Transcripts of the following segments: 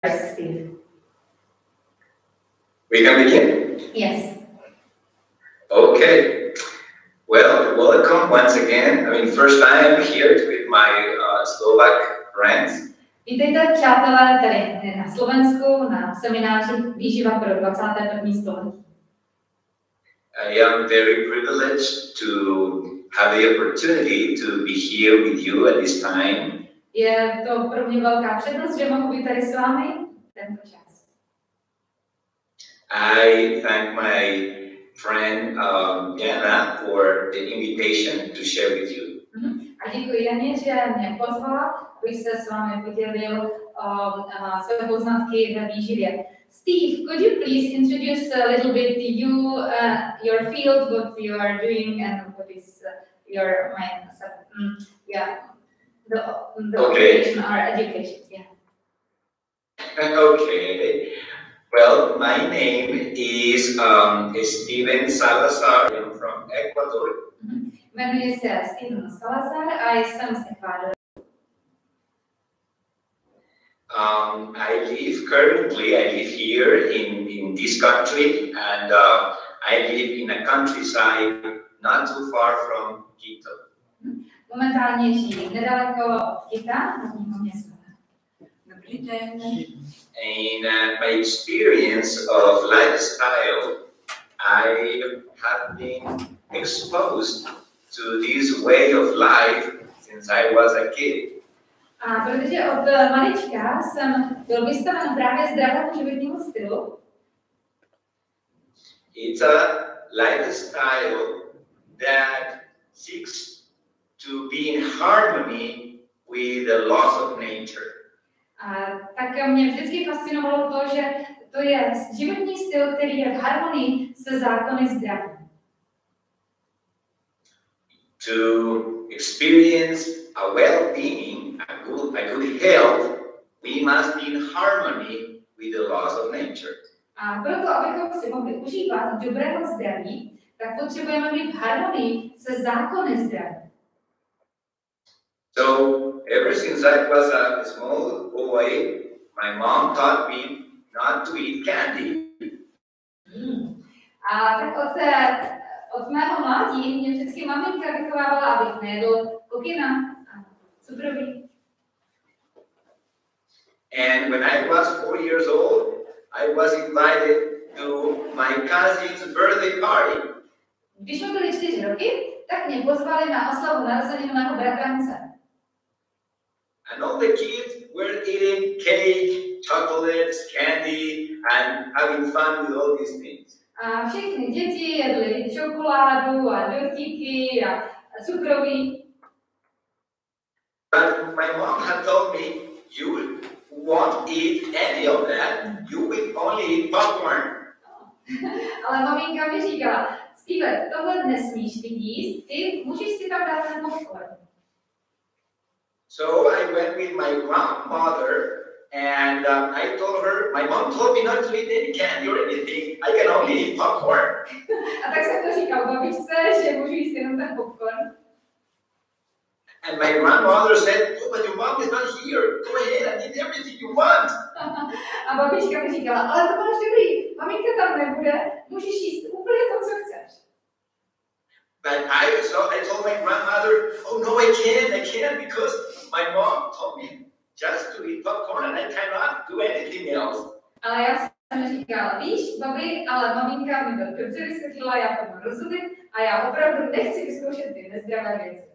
Steve. We can begin? Yes. Okay. Well, welcome once again. I mean, first time here with my Slovak friends. Vítejte, přátelé, tady na Slovensku na semináři Výživa pro 21. století. I am very privileged to have the opportunity to be here with you at this time. Je to pro mě velká přednost, že mohu být tady s vámi tento čas. I thank my friend Jana for the invitation to share with you. A děkuji Janě, že mě pozvala, abych se s vámi podělil o své poznatky ve výživě. Steve, could you please introduce a little bit to you, your field, what you are doing, and what is your main, the occupation or education? Yeah. Okay. Well, my name is Steven Salazar. I'm from Ecuador. Jmenuji se Steven Salazar a jsem z Ekvádoru. I live here in this country, and I live in a countryside not too far from Quito. Momentálně žiji nedaleko od Quita, hlavního města. Dobrý den. In my experience of lifestyle, I have been exposed to this way of life since I was a kid. A protože od malička jsem byl vystaven právě zdravému životnímu stylu. It's a lifestyle that seeks to be in harmony with the laws of nature. A tak mě vždycky fascinovalo to, že to je životní styl, který je v harmonii se zákony zdraví. To experience a well-being, a good health, we must be in harmony with the laws of nature. A proto, abychom si mohli užívat dobrého zdraví, tak potřebujeme být v harmonii se zákony zdraví. So, ever since I was a small boy, my mom taught me not to eat candy. A tak od mého mládí mě vždycky maminka vychovávala, abych nejedl kokina a cukroví. And when I was 4 years old, I was invited to my cousin's birthday party. Když mi byly 4 roky, tak mě pozvali na oslavu narozenin mého bratrance. And all the kids were eating cake, chocolates, candy, and having fun with all these things. A všechny děti jedly čokoládu a dortíky a cukroví. But my mom had told me, you won't eat any of that, you will only eat popcorn. Ale maminka mi říkala, Steve, tohle nesmíš ty jíst, ty můžeš si tam dát ten popcorn. So I went with my grandmother and I told her, my mom told me not to eat any candy or anything, I can only eat popcorn. A tak jsem to říkal babičce, že můžu jíst jenom ten popcorn. And my grandmother said, oh, but your mom is not here, go ahead and eat everything you want. A babička mi říkala, ale to máš dobrý, maminka tam nebude, můžeš jíst úplně to, co chceš. But I told my grandmother, oh no, I can't because my mom told me just to eat popcorn and I cannot do anything else. Ale já jsem říkala, víš, babi, ale maminka mi to dobře vysvětlila, já tomu rozumím a já opravdu nechci vyzkoušet ty nezdravé věci.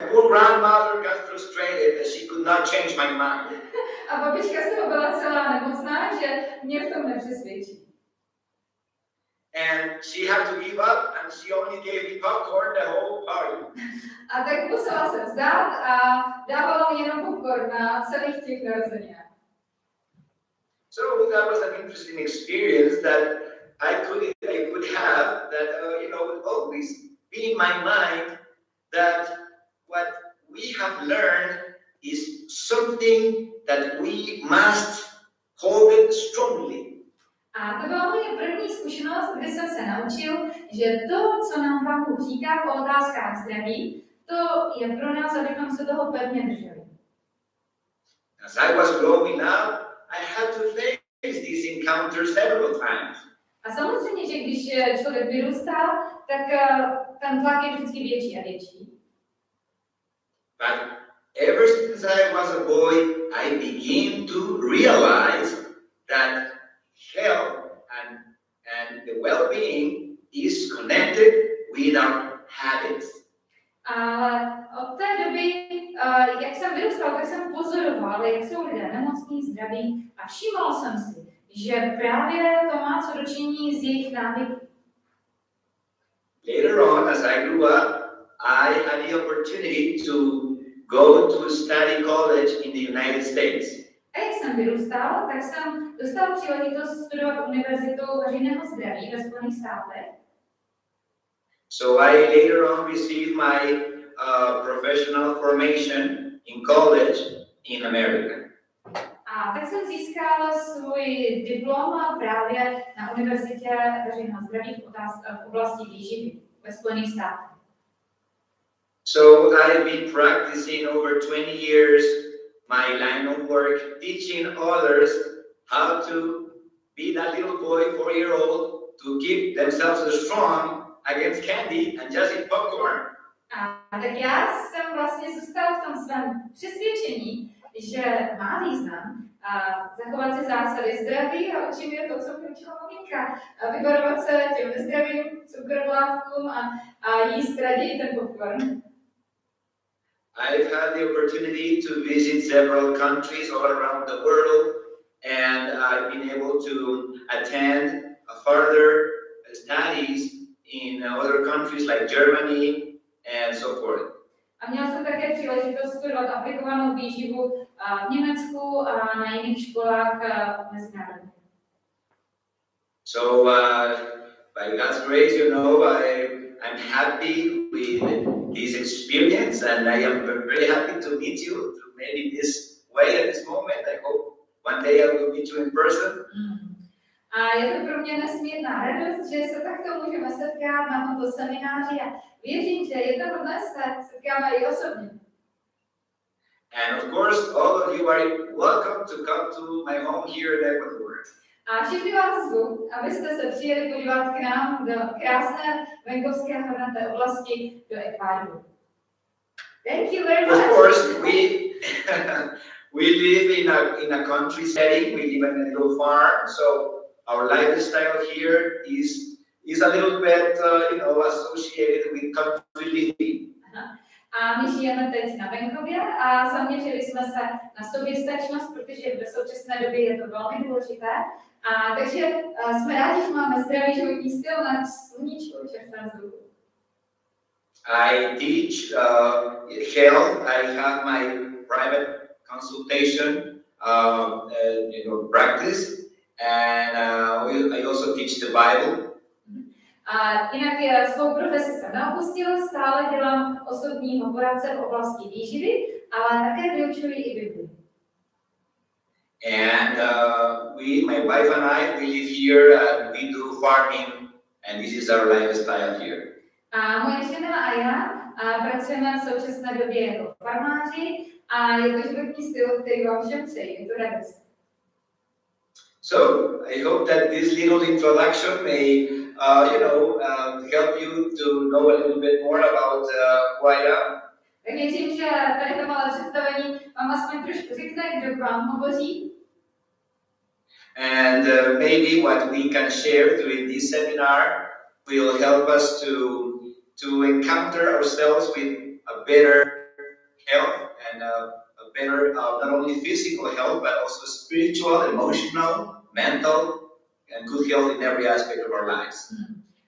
My poor grandmother got frustrated that she could not change my mind. A babička z toho byla celá nemocná, že mě v tom nepřesvědčí. And she had to give up and she only gave me popcorn the whole party. A tak musela se vzdát a dávala mi jenom popcorn na celých těch narozeninách. So that was an interesting experience that I could have that would always be in my mind that what we have learned is something that we must hold it strongly. A to byla moje první zkušenost, kdy jsem se naučil, že to, co nám Pán Bůh říká o otázkách zdraví, to je pro nás, abychom se toho pevně drželi. as I was growing up, I had to face these encounters several times. A samozřejmě, že když člověk vyrůstá, tak ten tlak je vždycky větší a větší. But ever since I was a boy, I began to realize that health and the well-being is connected with our habits. Ale od té doby, jak jsem vyrůstal, tak jsem pozoroval, jak jsou lidé nemocní, zdraví a všiml jsem si, že právě to má co dočinění s jejich návyky. Later on, as I grew up, I had the opportunity to go to study college in the United States. A jak jsem vyrůstal, tak jsem dostal příležitost studovat univerzitu veřejného zdraví ve Spojených státech. So I later on received my professional formation in college in America. A tak jsem získal svůj diplom právě na univerzitě veřejného zdraví v oblasti výživy ve Spojených státech. So I've been practicing over 20 years my line of work, teaching others how to be that little boy, 4-year-old, to keep themselves strong against candy and just eat popcorn. A tak já jsem vlastně zůstal v tom svém přesvědčení, že má význam zachovat si zásady zdraví a učím je to, co mě učila maminka. Vyvarovat se těm nezdravým cukrolátkům a jíst raději ten popcorn. I've had the opportunity to visit several countries all around the world, and I've been able to attend further studies in other countries like Germany and so forth. A měl jsem také příležitost studovat aplikovanou výživu v Německu a na jiných školách mezinárodních. So by God's grace, you know, I'm happy with this experience, and I am very happy to meet you through maybe this way at this moment. I hope one day I will meet you in person. A je to pro mě nesmírná radost, že se takto můžeme setkat na tomto semináři a věřím, že jednoho dne se setkáme i osobně. And of course, all of you are welcome to come to my home here in Ecuador. A všechny vás zvu, abyste se přijeli podívat k nám do krásné venkovské hornaté oblasti do Ekvádoru. Thank you very much. Of course, we live in a country setting. We live in a little farm, so our lifestyle here is a little bit, associated with country living. A my žijeme teď na venkově a zaměřili jsme se na soběstačnost, protože v současné době je to velmi důležité. A takže jsme rádi, že máme zdravý životní styl na sluníčku, čerstvém vzduchu. I teach health. I have my private consultation, practice, and I also teach the Bible. A jinak svou profesi jsem neopustil, stále dělám osobního poradce v oblasti výživy, ale také vyučuji i Biblii. And my wife and I, we live here and we do farming, and this is our lifestyle here. A moje žena a já pracujeme v současné době jako farmáři a je to životní styl, který vám všem přeji, je to radost. So I hope that this little introduction may, help you to know a little bit more about who I am. Tak věřím, že tady to malé představení vám aspoň trošku řekne, kdo k vám hovoří. And maybe what we can share during this seminar will help us to encounter ourselves with a better health and a better, not only physical health, but also spiritual, emotional, mental, and good health in every aspect of our lives.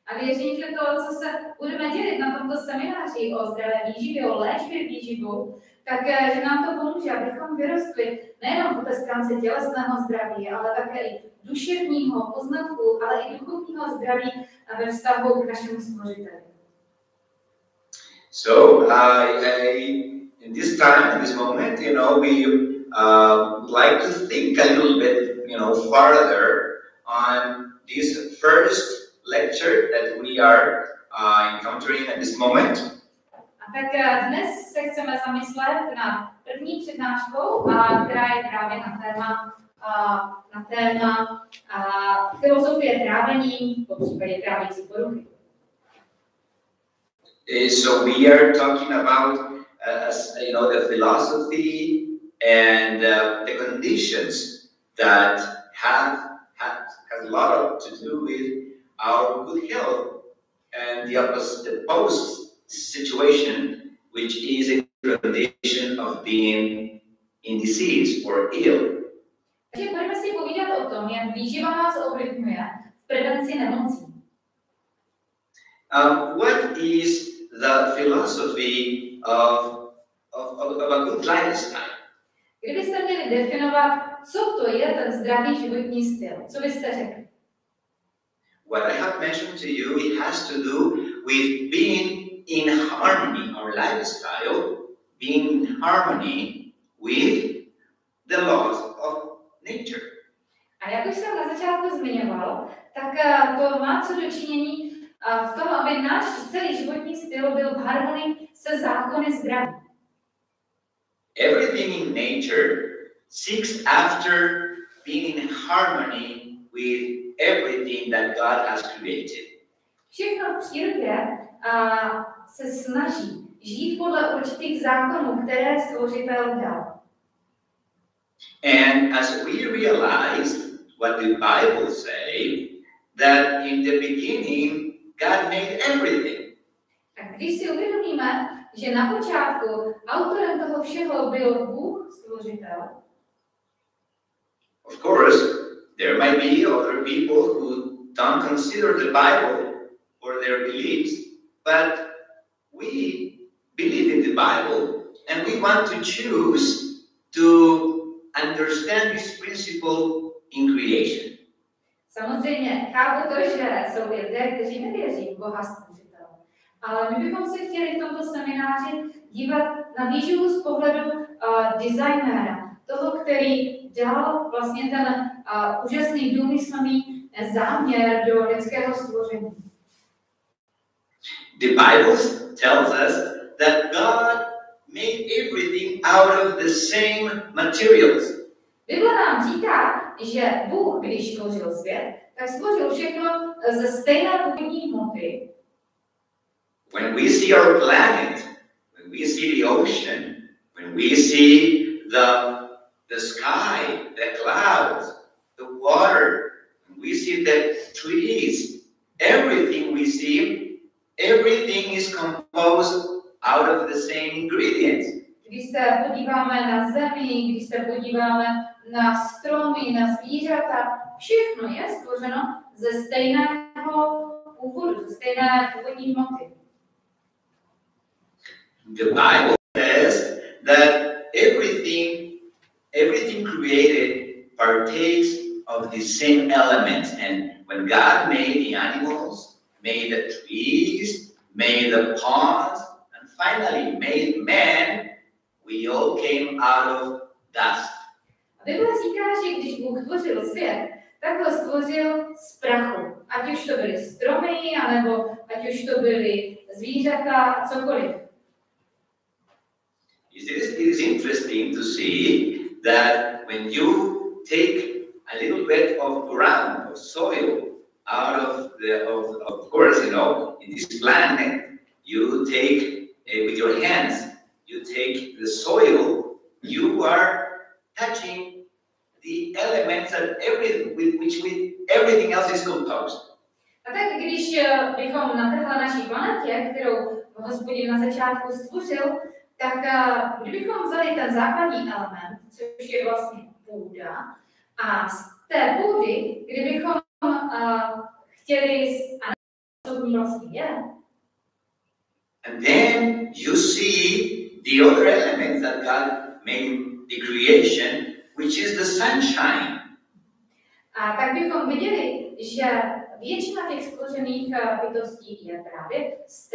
A věřím, že to, co se budeme dělit na tomto semináři o zdravé výživě, o léčbě výživou, tak že nám to pomůže, abychom vyrostli nejenom po té stránce tělesného zdraví, ale také i duševního poznatku, ale i duchovního zdraví ve vztahu k našemu Stvořiteli. So, in this time, in this moment, we would like to think a little bit, farther on this first lecture that we are encountering at this moment. A tak dnes se chceme zamyslet nad první přednáškou, která je právě na téma filozofie trávení, po případě trávicí poruchy. So we are talking about, the philosophy and the conditions that has a lot to do with our good health and the opposed situation, which is a condition of being in disease or ill. Takže budeme si povídat o tom, jak výživa nás ovlivňuje v prevenci nemocí. What is the philosophy of a good lifestyle? Kdybyste měli definovat, co to je ten zdravý životní styl, co byste řekli? What I have mentioned to you, it has to do with being in harmony, our lifestyle, being in harmony with the laws of nature. A jak už jsem na začátku zmiňoval, tak to má co dočinění v tom, aby náš celý životní styl byl v harmonii se zákony zdraví. Everything in nature seeks after being in harmony with everything that God has created. Všechno v přírodě se snaží žít podle určitých zákonů, které Stvořitel dal. And as we realize what the Bible says, that in the beginning God made everything. Tak když si uvědomíme, že na počátku autorem toho všeho byl Bůh, Stvořitel. Of course, there might be other people who don't consider the Bible or their beliefs, but we believe in the Bible and we want to choose to understand this principle in creation. Samozřejmě chápu to, že jsou lidé, kteří nevěří v Boha Stvořitele. Ale my bychom se chtěli v tomto semináři dívat na výživu z pohledu designéra, toho, který dal vlastně ten úžasný důmyslný záměr do lidského stvoření. The Bible tells us that God made everything out of the same materials. Bible nám říká, že Bůh, když stvořil svět, tak stvořil všechno ze stejné původní hmoty. When we see our planet, when we see the ocean, when we see the sky, the clouds, the water, when we see the trees, everything we see, everything is composed out of the same ingredients. Když se podíváme na zemi, když se podíváme na stromy, na zvířata, všechno je stvořeno ze stejného původu, ze stejné původní hmoty. The Bible says that everything created partakes of the same elements. And when God made the animals, made the trees, made the ponds, and finally made man, we all came out of dust. A Bible říká, že když Bůh tvořil svět, tak ho stvořil z prachu. Ať už to byly stromy, anebo ať už to byly zvířata, cokoliv. It is interesting to see that when you take a little bit of ground, of soil, out of course, in this planet, you take with your hands, you take the soil, you are touching the elements that with everything else is composed. A tak když bychom na téhle naší planetě, kterou Hospodin na začátku stvořil, tak kdybychom vzali ten základní element, což je vlastně půda, a z té půdy, kdybychom chtěli, a co v ní vlastně je. And then you see the other elements that God made the creation, which is the sunshine. A tak bychom viděli, že většina těch stvořených bytostí je právě z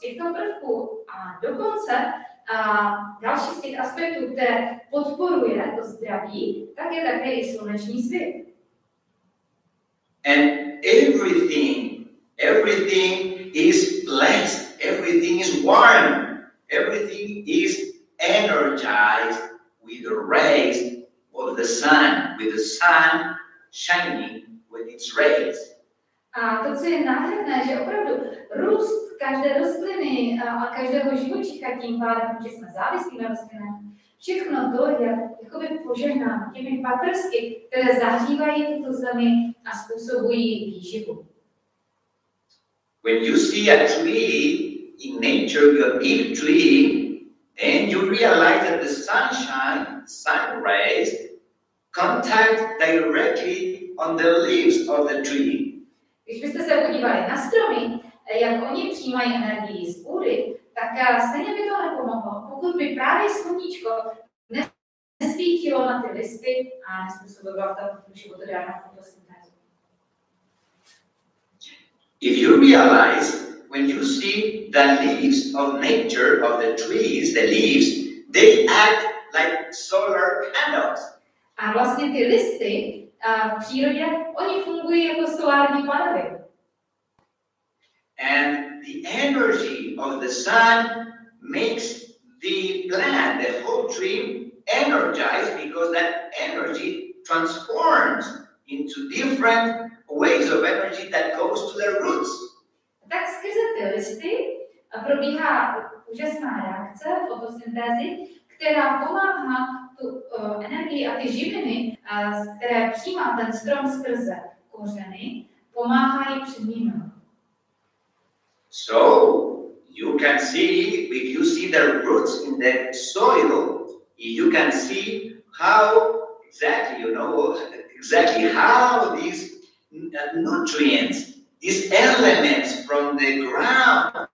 těchto prvků a dokonce další z těch aspektů, které podporuje to zdraví, tak je také i sluneční svět. And everything is blessed, everything is warm, everything is energized with the rays of the sun, with the sun shining with its rays. A to, co je nádherné, že opravdu růst každé rostliny a každého živočicha tím pádem, že jsme závislí na rostlinách, všechno to je jakoby požehnáno těmi paprsky, které zahřívají tuto zemi a způsobují výživu. When you see a tree in nature, a big tree, and you realize that the sunshine, sun rays, contact directly on the leaves of the tree. Když byste se podívali na stromy, jak oni přijímají energii z půdy, tak stejně by to nepomohlo, pokud by právě sluníčko nesvítilo na ty listy a nezpůsobilo tam životodárnou fotosyntézu. If you realize, when you see the leaves of nature, of the trees, the leaves, they act like solar panels. A vlastně ty listy v přírodě, oni fungují jako solární panely. And the energy of the sun makes the plant, the whole tree, energized because that energy transforms into different ways of energy that goes to the roots. Tak skrze ty listy probíhá úžasná reakce fotosyntézy, která pomáhá tu energii a ty živiny, které přijímá ten strom skrze kořeny, pomáhají přeměňovat. So you can see, if you see the roots in the soil, you can see how exactly, exactly how these nutrients, these elements from the ground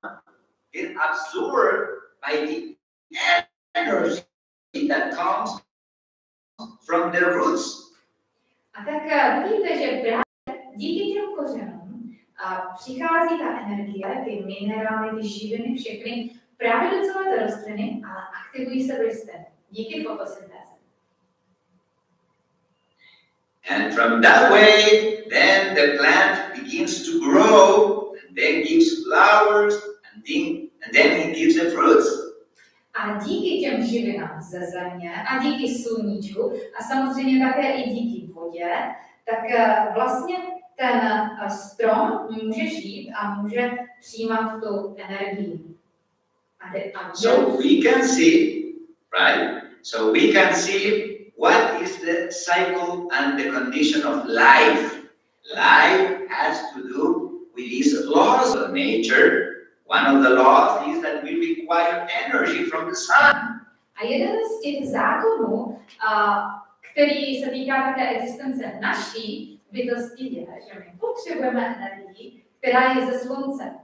get absorbed by the energy that comes from the roots. A tak vidíte, že právě díky těm kořenům přichází ta energie, ty minerály, ty živiny, všechny právě do celé té rostliny, ale aktivují se v listech díky fotosyntéze. And from that way, then the plant begins to grow, and then gives flowers, and then it gives the fruits. A díky těm živinám ze země a díky sluníčku a samozřejmě také i díky vodě, tak vlastně ten strom může žít a může přijímat tu energii. So we can see, right? So we can see what is the cycle and the condition of life. Life has to do with these laws of nature. One of the laws is that we require energy from the sun. A jeden z těch zákonů, který se týká také existence naší bytosti, je, že my potřebujeme energii, která je ze slunce.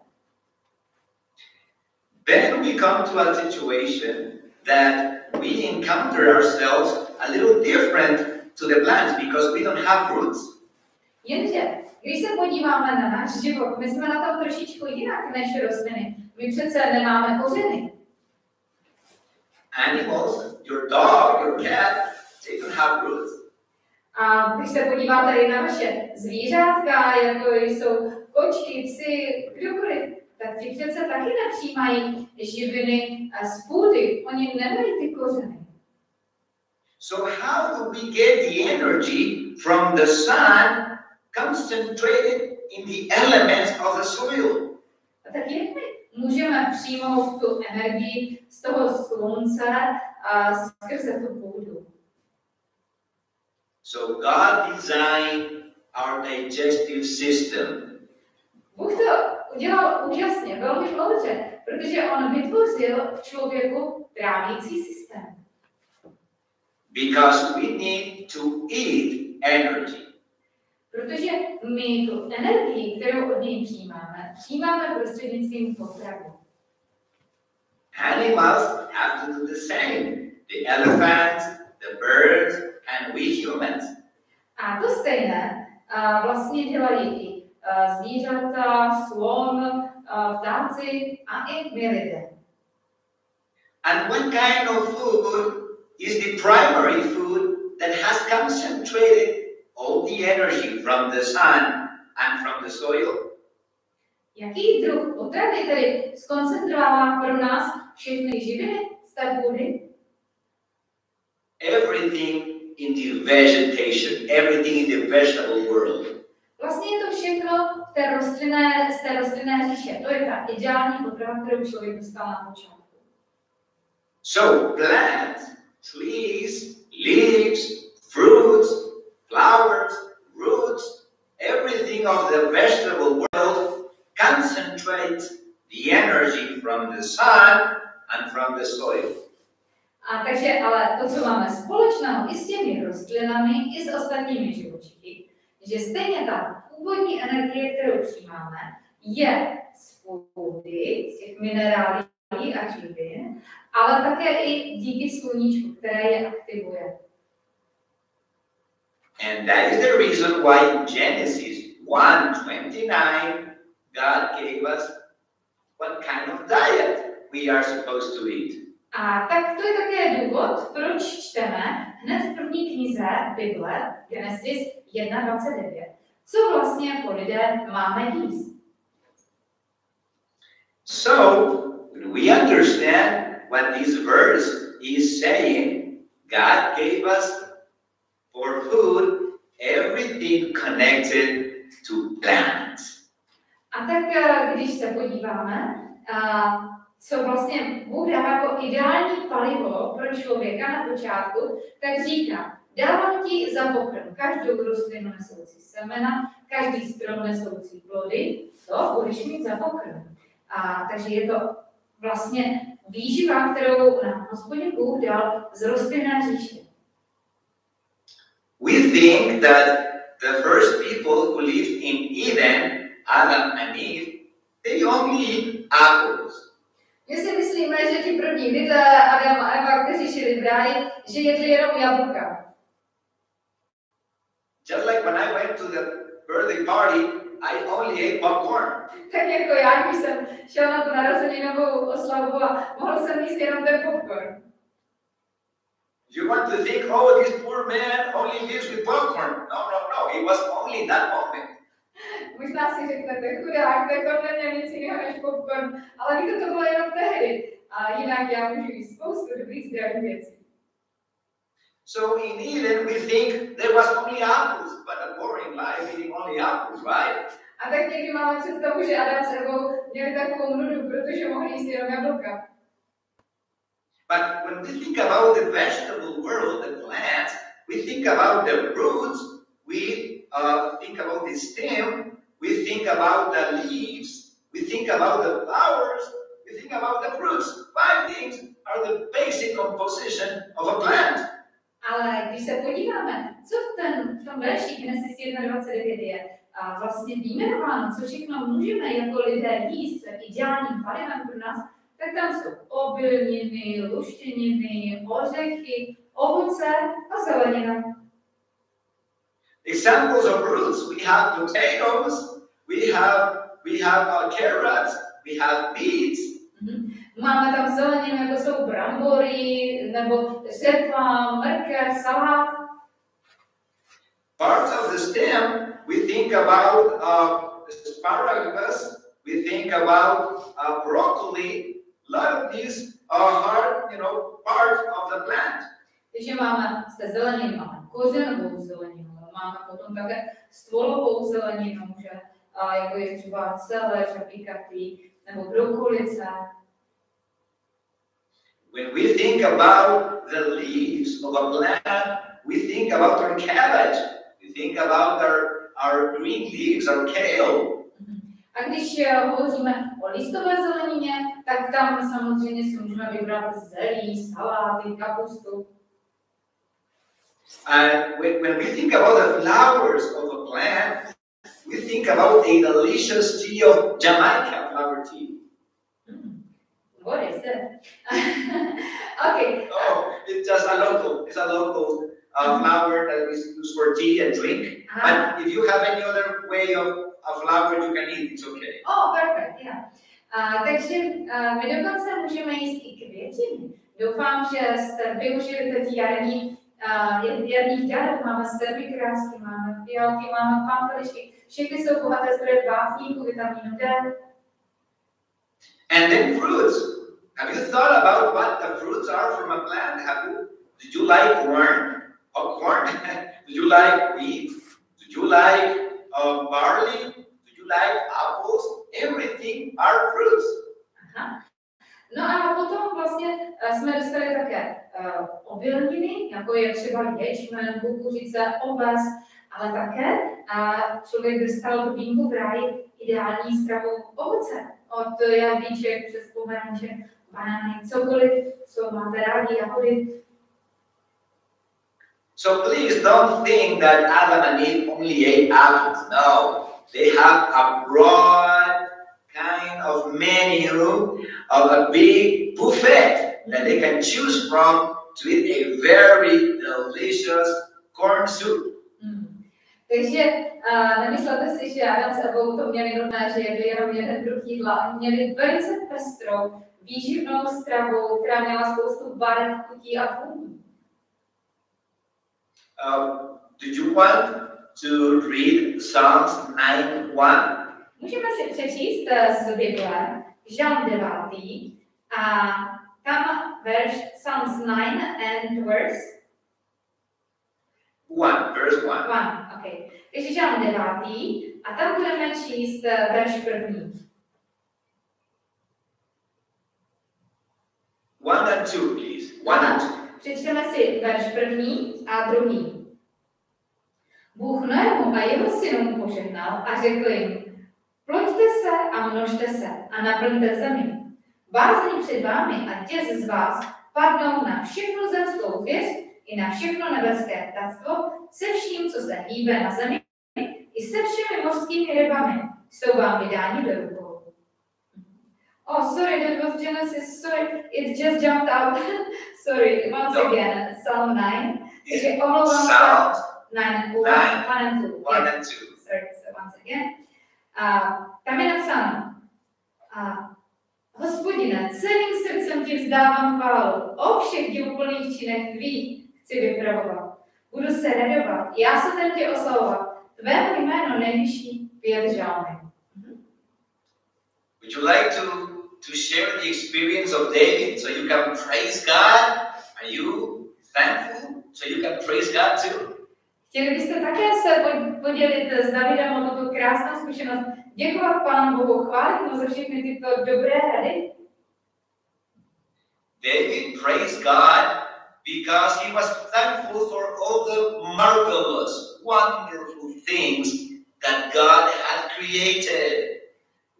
Then we come to a situation that we encounter ourselves a little different to the plants because we don't have roots. Jenže, když se podíváme na náš život, my jsme na tom trošičku jinak než rostliny. My přece nemáme kořeny. Animals, your dog, your cat, they don't have roots. A když se podíváte i na vaše zvířátka, jako jsou kočky, psy, kdokoliv, tak ti přece taky nepřijímají živiny z půdy. Oni nemají ty kořeny. So how do we get the energy from the sun concentrated in the elements of the soil? A tak jak my můžeme přijmout tu energii z toho slunce a skrze tu půdu? So God designed our digestive system. Bůh to udělal úžasně, velmi moudře, protože on vytvořil v člověku trávící systém. Because we need to eat energy. Protože my tu energii, kterou od něj přijímáme prostřednictvím potravu. Animals have to do the same. The elephants, the birds, and we humans. A to stejné vlastně dělají i zvířata, slon, ptáci a i my lidé. And what kind of food is the primary food that has concentrated all the energy from the sun and from the soil? Jaký druh potravy tedy zkoncentrovává pro nás všechny živiny z té půdy? everything in the vegetation, everything in the vegetable world. Vlastně je to všechno z té rostlinné říše. To je ta ideální potrava, kterou člověk dostal na počátku. So plants, trees, leaves, fruits, flowers, roots, everything of the vegetable world concentrates the energy from the sun and from the soil. A takže ale to, co máme společného i s těmi rostlinami, i s ostatními živočichy, že stejně ta původní energie, kterou přijímáme, je z půdy, z těch minerálů a živin, ale také i díky sluníčku, které je aktivuje. And that is the reason why in Genesis 1:29 God gave us what kind of diet we are supposed to eat. A tak to je také důvod, proč čteme hned v první knize Bible, Genesis 1:29. Co vlastně jako lidé máme jíst? So, when we understand what this verse is saying, God gave us for food everything connected to plants. A tak když se podíváme, co vlastně Bůh dává jako ideální palivo pro člověka na počátku, tak říká, dávám ti za pokrm každou rostlinu nesoucí semena, každý strom nesoucí plody, to budeš mít za pokrm. Takže je to vlastně výživa, kterou nám Hospodin Bůh dal z rostlinné říše. We think that the first people who lived in Eden, Adam and Eve, they only eat apples. My si myslíme, že ti první lidé, Adam a Eva, kteří žili v ráji, že jedli jenom jablka. Just like when I went to the birthday party, I only ate popcorn. Tak jako já, když jsem šel na tu narozeninovou oslavu a mohl jsem jíst jenom ten popcorn. You want to think, oh, this poor man only lives with popcorn. No, it was only that moment. Možná si řeknete, chudák, tak on neměl nic jiného než popcorn, ale víte, to bylo jenom tehdy. A jinak já můžu jíst spoustu dobrých zdravých věcí. So in Eden we think there was only apples, but a boring life eating only apples, right? A tak někdy máme představu, že Adam s Evou měli takovou nudu, protože mohli jíst jenom jablka. But when we think about the vegetable world, the plants, we think about the roots, we think about the stem, we think about the leaves, we think about the flowers, we think about the fruits. 5 things are the basic composition of a plant. Ale když se podíváme, co v tom verši Genesis 1:29 je vlastně vyjmenováno, co všechno můžeme jako lidé jíst, co je ideálním palivem pro nás, tak tam jsou obilniny, luštěniny, ořechy, ovoce a zelenina. Examples of roots: we have potatoes, we have carrots, we have beets. Máme tam zeleninu, jako jsou brambory, nebo řepka, mrkev, salát. Parts of the stem, we think about asparagus, we think about broccoli. A lot of these are, part of the plant. Takže máme z té zeleniny, máme kořenovou zeleninu, máme potom také stvolovou zeleninu, jako je třeba celéř a pikatý, nebo brokolice. When we think about the leaves of a plant, we think about our cabbage. We think about our green leaves, our kale. A když hovoříme o listové zelenině, tak tam samozřejmě si můžeme vybrat zelí, saláty, kapustu. And when we think about the flowers of a plant, we think about a delicious tea of Jamaica flower tea. What is that? Okay. Oh, it's just a local flower that we use for tea and drink. But if you have any other way of a flower you can eat, it's okay. Oh, perfect, yeah. Takže my dokonce můžeme jíst i květiny. Doufám, že jste využili teď jarních darů. Máme strbíkrásky, máme fialky, máme pampelišky. Všechny jsou bohaté zdroje báfníku, vitamínu D. And then fruits. Have you thought about what the fruits are from a plant? Do you like corn? Popcorn? Do you like wheat? Do you like barley? Do you like apples? Everything are fruits. Aha. No a potom vlastně jsme dostali také obilniny, jako je třeba ječmen, kukuřice, oves, ale také člověk dostal do vínku v ráji ideální stravu ovoce. Od jablíček přes pomeranče, banány, cokoliv, co máte rádi, jahody. So please don't think that Adam and Eve only ate apples. No, they have a broad kind of menu of a big buffet that they can choose from to eat a very delicious corn soup. Takže nemyslete si, že Adam s Evou to měli nudné, že jedli jenom jeden druh jídla. Měli velice pestrou, výživnou stravu, která měla spoustu barev, chutí a vůní. Do you want to read Psalms 9:1? Můžeme si přečíst z Bible Žalm 9. A tam verš Psalms 9 and verse 1, verse 1. 1, okay. Takže Žalm 9. A tam budeme číst verš 1. 1 and 2, please. 1 and 2. Přečteme si verš 1. a 2. Bůh Noému a jeho synům požehnal a řekl jim: ploďte se a množte se a naplňte zemi. Bázeň před vámi a těz z vás padnou na všechnu zemskou zvěř i na všechno nebeské ptactvo, se vším, co se hýbe na zemi, i se všemi mořskými rybami. Jsou vám vydáni do rukou. Oh, sorry, that was Genesis. Sorry, it just jumped out. Sorry, once again, Psalm 9. Takže omlouvám se. 9, 1 and 2. Sorry, so once again. Tam je napsáno: Hospodine, celým srdcem ti vzdávám chválu, o všech divuplných činech tvých chci vypravovat. Budu se radovat, já se ten tě oslavovat, tvému jméno nejvyšší pět žalmy. Would you like to share the experience of David so you can praise God? Are you thankful so you can praise God too? Chtěli byste také se podělit s Davidem o tuto krásnou zkušenost, děkovat Pánu Bohu, chválit mu za všechny tyto dobré rady? David praised God because he was thankful for all the marvelous, wonderful things that God had created.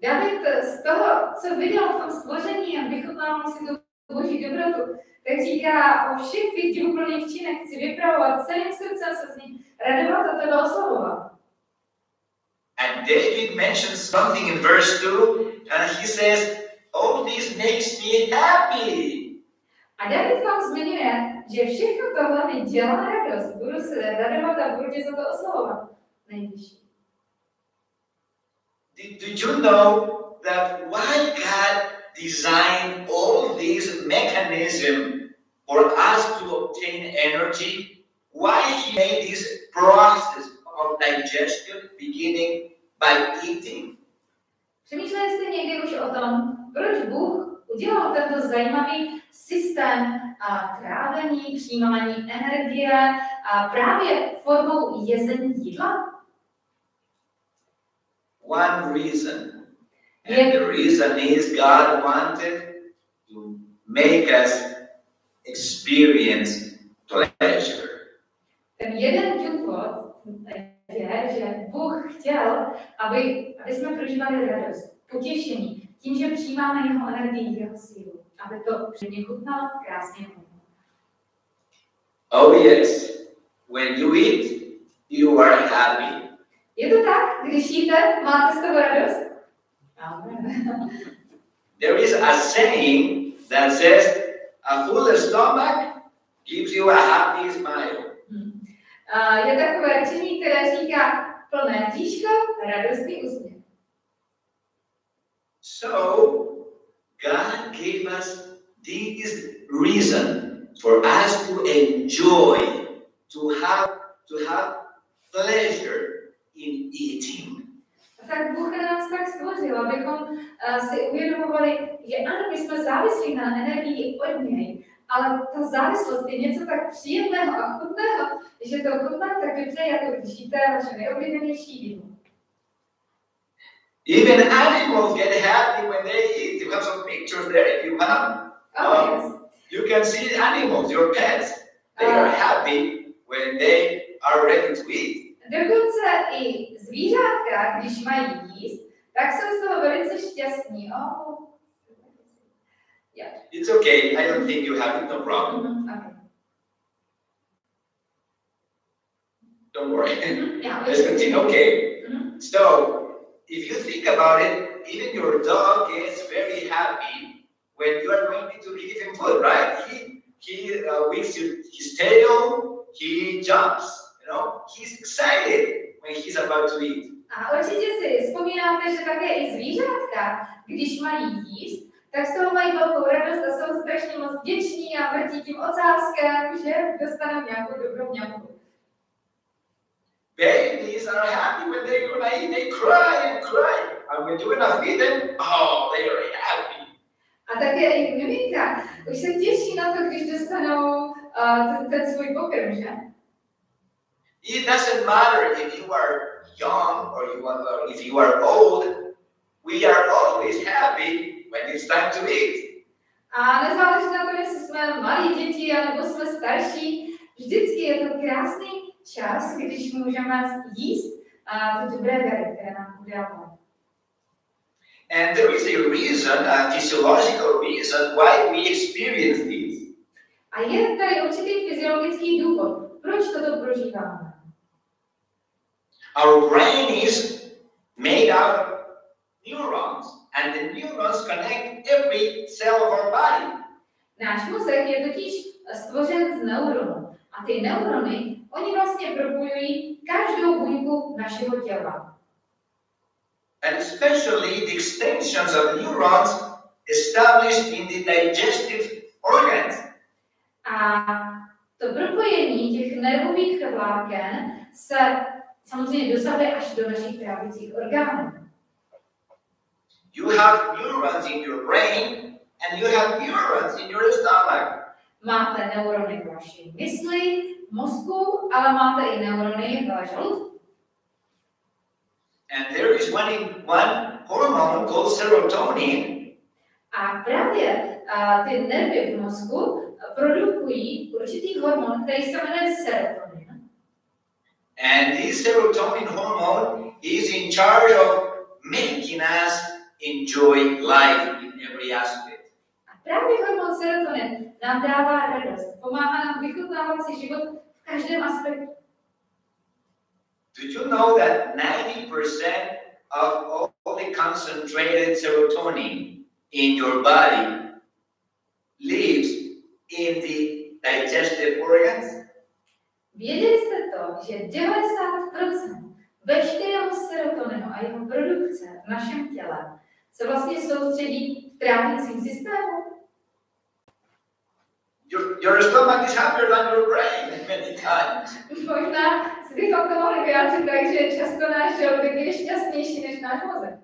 David z toho, co viděl v tom stvoření a vychutnal si tu boží dobrotu, tak říká: o všech těch divuplných činech chci vypravovat, celým srdcem se s ním radovat a tebe oslavovat. And David mentions something in verse 2, and he says, all this makes me happy. A David tam zmiňuje, že všechno tohle mi dělá radost, budu se radovat a budu tě za to oslavovat. Nejvyšší. Did you know that why God designed all these mechanisms for us to obtain energy? Why he made this process of digestion beginning by eating? Přemýšleli jste někdy už o tom, proč Bůh udělal tento zajímavý systém trávení, přijímání energie právě formou jezení jídla? One reason. And the reason is God wanted to make us experience pleasure. Ten jeden důvod je, že Bůh chtěl, aby jsme prožívali radost, potěšení, tím, že přijímáme jeho energii, jeho sílu, aby to předně chutnalo krásně. Oh yes, when you eat, you are happy. Je to tak, když jíte, máte z toho radost? There is a saying that says, a full stomach gives you a happy smile. Je takové řečení, které říká: plné bříško, radostný úsměv. So, God gave us this reason for us to enjoy, to have pleasure in eating. Tak Bůh nás tak stvořil, abychom si uvědomovali, že ano, my jsme závislí na energii od něj Ale ta závislost je něco tak příjemného a chutného, že to chutná tak dobře, jako když jíte vaše nejoblíbenější víno. Even animals get happy when they eat. You have some pictures there if you want. Oh, yes. You can see animals, your pets. They are happy when they are ready to eat. Dokonce i zvířátka, když mají jíst, tak jsou z toho velice šťastní. Oh. Yeah. It's okay. I don't think you have it. No problem. Okay. Don't worry. Yeah, Let's continue. Okay. So, if you think about it, even your dog gets very happy when you are going to give him food, right? He wags his tail, he jumps. You know, he's excited when he's about to eat. A určitě si vzpomínáte, že také i zvířátka, když mají jíst, tak z toho mají velkou radost a jsou strašně moc vděční a vrtí tím ocáskem, že dostanou nějakou dobrou mňamku. Babies are happy when they eat, they cry and cry. And when you're gonna feed them, oh, they are happy. A také i miminka už se těší na to, když dostanou ten svůj pokrm, že? It doesn't matter if you are young or if you are old, we are always happy when it's time to eat. A nezáleží na tom, jestli jsme malí děti, nebo jsme starší, vždycky je to krásný čas, když můžeme jíst a ty dobré dary, které nám udělávají. And there is a reason, a physiological reason, why we experience this. A je tady určitý fyziologický důvod, proč toto prožíváme. Our brain is made out of neurons, and the neurons connect every cell of our body. Náš mozek je totiž stvořen z neuronů. A ty neurony, oni vlastně propojují každou buňku našeho těla. And especially the extensions of neurons established in the digestive organs. A to propojení těch nervových vláken se samozřejmě dosahuje až do našich trávicích orgánů. You have neurons in your brain and you have neurons in your stomach. Máte neurony v vaší mysli, mozku, ale máte i neurony v žaludku. And there is one hormone called serotonin. A právě ty nervy v mozku produkují určitý hormon, který se jmenuje serotonin. And this serotonin hormone is in charge of making us enjoy life in every aspect. A právě hormon serotonin nám dává radost, pomáhá nám vychutnávat si život v každém aspektu. Did you know that 90% of all the concentrated serotonin in your body lives in the digestive organs? Věděli jste to, že 90% veškerého serotoninu a jeho produkce v našem těle se vlastně soustředí v trávicím systému? Your stomach is happier than your brain many times. Možná si bychom to mohli vyjádřit tak, že často náš žaludek je šťastnější než náš mozek.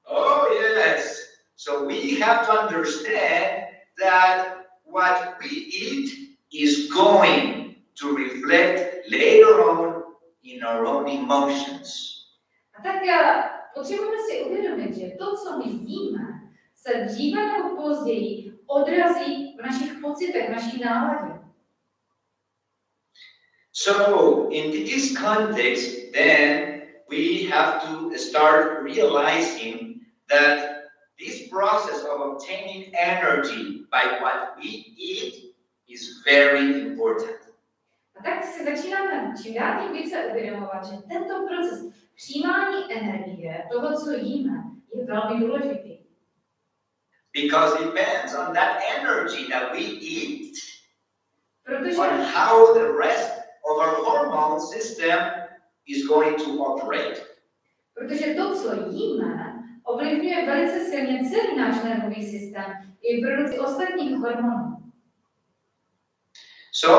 Oh yes. So we have to understand that what we eat is going to reflect later on in our own emotions. A tak potřebujeme si uvědomit, že to, co my jíme, se dříve nebo později odrazí v našich pocitech, v naší náladě. So, in this context, then we have to start realizing that this process of obtaining energy by what we eat is very important. A tak si začínáme čím dál tím více uvědomovat, že tento proces přijímání energie, toho, co jíme, je velmi důležitý. Because it depends on that energy that we eat, Protože on how the rest of our hormone system is going to operate. Protože to, co jíme, ovlivňuje velice silně celý náš nervový systém i produkci ostatních hormonů. So,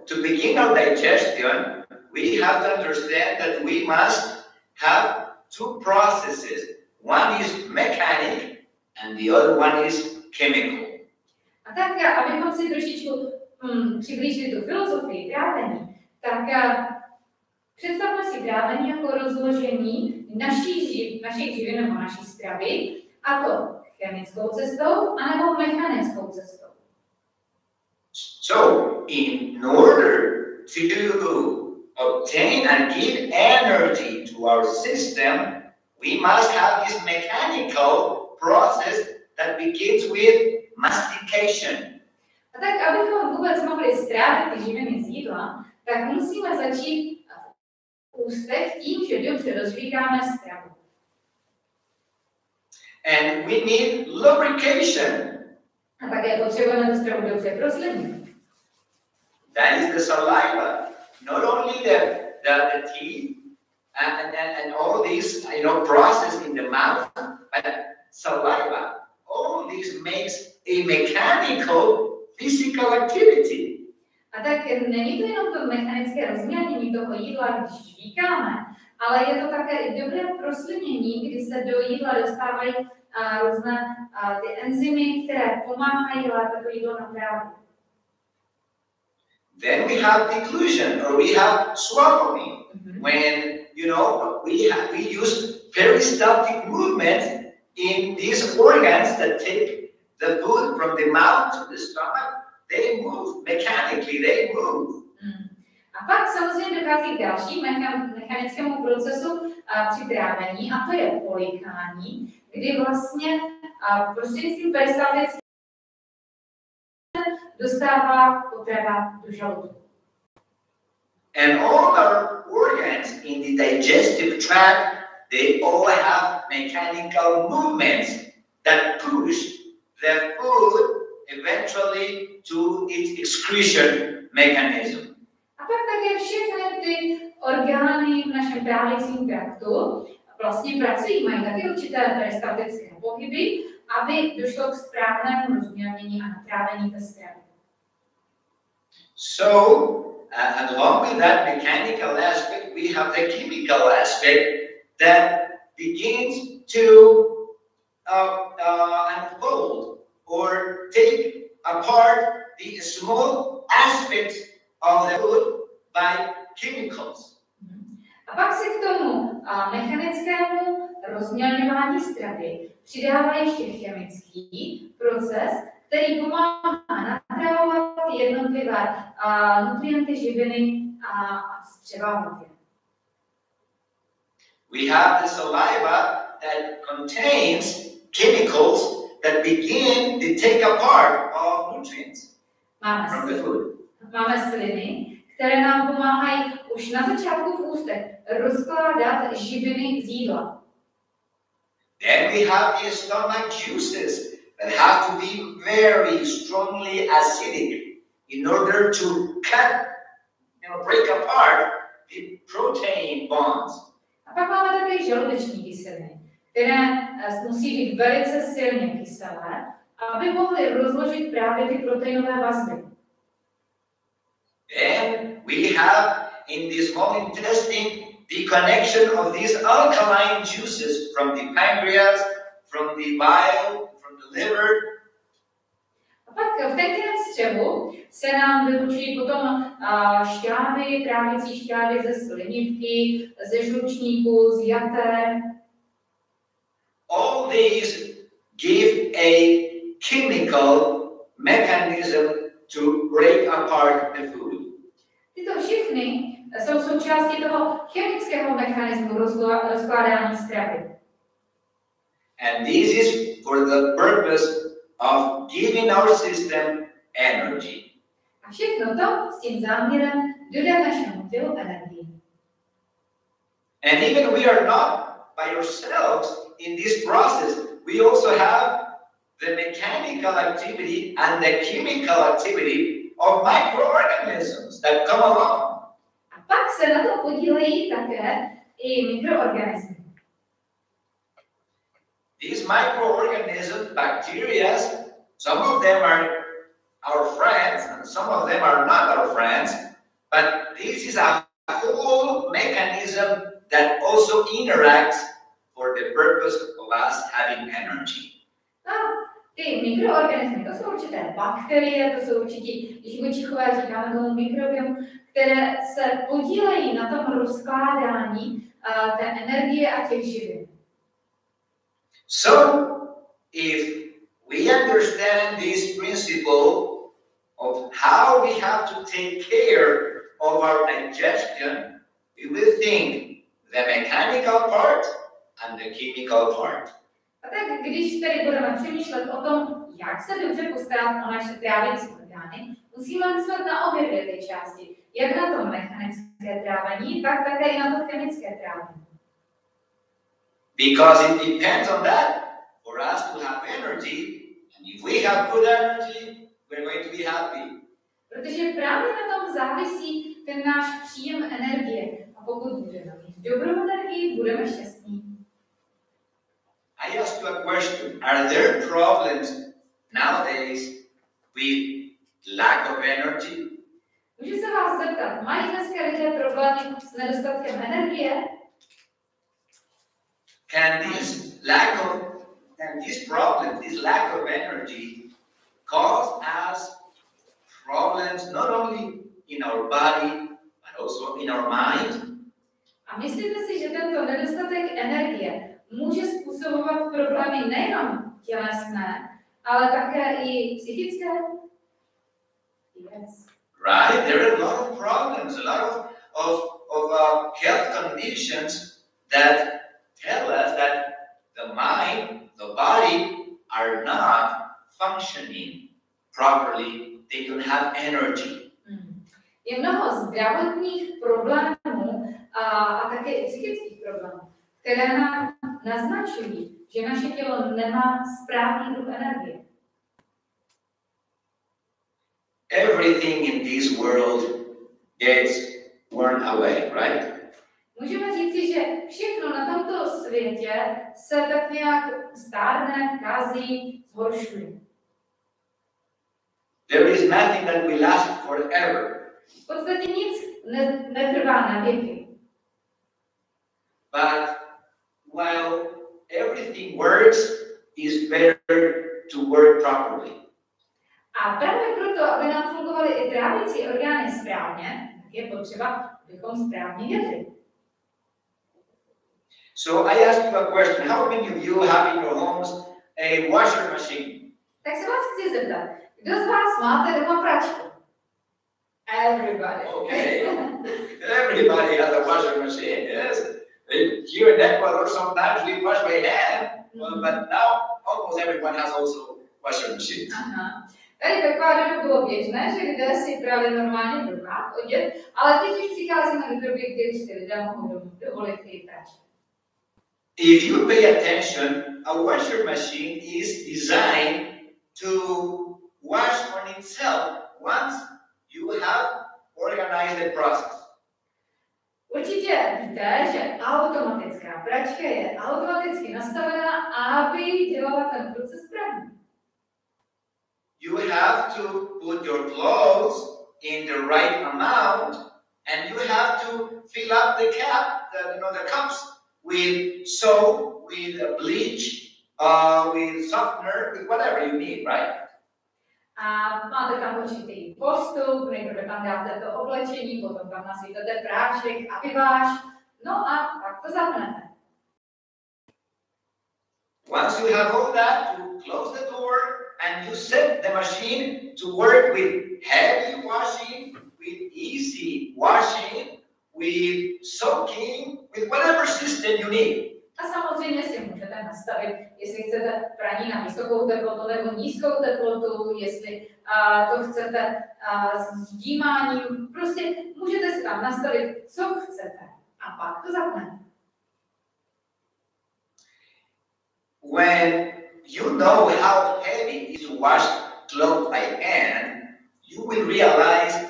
to begin our digestion, we have to understand that we must have two processes. One is mechanic and the other one is chemical. A tak, abychom si trošičku přiblížili tu filozofii trávení, tak představme si trávení jako rozložení našich živin nebo naší stravy, a to chemickou cestou anebo mechanickou cestou. So, in order to obtain and give energy to our system, we must have this mechanical process that begins with mastication. A tak, abychom vůbec mohli strávit ty živiny z jídla, tak musíme začít v ústech tím, že dobře rozžvíkáme stravu. And we need lubrication. A také potřebujeme tu stravu dobře proslinit. That is the saliva. Not only the teeth and all these, process in the mouth, but saliva. All this makes a mechanical, physical activity. A tak není to jenom to mechanické rozmělnění toho jídla, když žvíkáme, ale je to také i dobré proslinění, kdy se do jídla dostávají různé ty enzymy, které pomáhají lépe to jídlo natrávit. Then we have deglution, or we have swallowing, when we use peristaltic movements in these organs that take the food from the mouth to the stomach. They move mechanically. They move. A pak samozřejmě dochází k dalšímu mechanickému procesu při trávení, a to je polikání, kdy vlastně prostřednictvím peristaltické dostává potrava do žaludku. And all our organs in the digestive tract, they all have mechanical movements that push the food eventually to its excretion mechanism. A pak také všechny ty orgány v našem trávicím traktu vlastně pracují, mají také určité peristaltické pohyby, aby došlo k správnému rozmělnění a natrávení té stravy. So, along with that mechanical aspect, we have the chemical aspect that begins to unfold or take apart the small aspects of the food by chemicals. A pak se k tomu mechanickému rozmělňování stravy přidává ještě chemický proces, který pomáhá natravovat jednotlivé nutrienty živiny a střebávat je. We have the saliva that contains chemicals that begin to take apart of nutrients from the food. Máme sliny, které nám pomáhají už na začátku v ústech rozkládat živiny z jídla. Then we have the stomach juices that have to be very strongly acidic in order to cut, break apart the protein bonds. A pak máme také žaludeční kyseliny, které musí být velice silně kyselé, aby mohly rozložit právě ty proteinové vazby. Then we have in the small intestine the connection of these alkaline juices from the pancreas, from the bile, from the liver. A pak v tenkém střevu se nám vylučují potom šťávy, trávicí šťávy ze slinivky, ze žlučníku, z jater. All these give a chemical mechanism to break apart the food. Tyto všechny jsou součástí toho chemického mechanismu rozkládání stravy. And this is for the purpose of giving our system energy. A všechno to s tím záměrem dodat našemu tělu energii. And even we are not by ourselves in this process, we also have the mechanical activity and the chemical activity of microorganisms that come along. A pak se na to podílejí také i mikroorganismy. These microorganisms, bacteria, some of them are our friends and some of them are not our friends, but this is a whole mechanism that also interacts for the purpose of us having energy. A Ty mikroorganismy, to jsou určité bakterie, to jsou určití živočichové, říkáme tomu mikrobiomu, které se podílejí na tom rozkládání té energie a těch živin. So, if we understand this principle of how we have to take care of our digestion, we will think the mechanical part and the chemical part. A tak když tedy budeme přemýšlet o tom, jak se dobře postarat o naše trávicí orgány, musíme myslet na obě dvě ty části. Jak na to mechanické trávení, tak také i na to chemické trávení. Because it depends on that for us to have energy, and if we have good energy, we're going to be happy. Protože právě na tom závisí ten náš příjem energie. A pokud budeme mít dobrou energii, budeme šťastní. I ask you a question. Are there problems nowadays with lack of energy? Můžu se vás zeptat, mají dneska lidé problémy s nedostatkem energie? Can this problem, this lack of energy, cause us problems not only in our body, but also in our mind? A myslíte si, že tento nedostatek energie může způsobovat problémy nejenom tělesné, ale také i psychické? Yes. Right? There are a lot of problems, a lot of health conditions that tell us that the mind, the body are not functioning properly. They don't have energy. Je mnoho zdravotních problémů a také i psychických problémů, které nám naznačují, že naše tělo nemá správný druh energie. Everything in this world gets worn away, right? Můžeme říci, že všechno na tomto světě se tak nějak stárne, kazí, zhoršuje. There is nothing that will last forever. V podstatě nic netrvá na věky. But while everything works, it's better to work properly. A právě proto, aby nám fungovaly i trávicí orgány správně, tak je potřeba, abychom správně jedli. So I ask you a question. How many of you have in your homes a washer machine? Tak se vás chci zeptat, kdo z vás máte doma pračku? Everybody. Okay. Everybody has a washer machine, yes. Here in Ecuador, sometimes we wash by hand, but now almost everyone has also washer machines. Aha. Tady v Ekvádoru bylo běžné, že lidé si prali normálně v rukách oděv, ale teď už přicházíme do doby, kdy si lidé mohou dovolit i pračku. If you pay attention, a washer machine is designed to wash on itself once you have organized the process. Určitě víte, že automatická pračka je automaticky nastavená, aby dělala ten proces správně. You have to put your clothes in the right amount, and you have to fill up the the cups with soap, with bleach, with softener, with whatever you need, right? A máte tam určitý postup, nejprve tam dáte to oblečení, potom tam nasypete prášek a vyváž, no a pak to zapnete. Once you have all that, you close the door and you set the machine to work with heavy washing, with easy washing, with soaking, with whatever system you need. A samozřejmě si můžete nastavit, jestli chcete praní na vysokou teplotu nebo nízkou teplotu, jestli to chcete s ždímáním. Prostě můžete si tam nastavit, co chcete. A pak to zapnete. When you know how heavy it is to wash clothes by hand, you will realize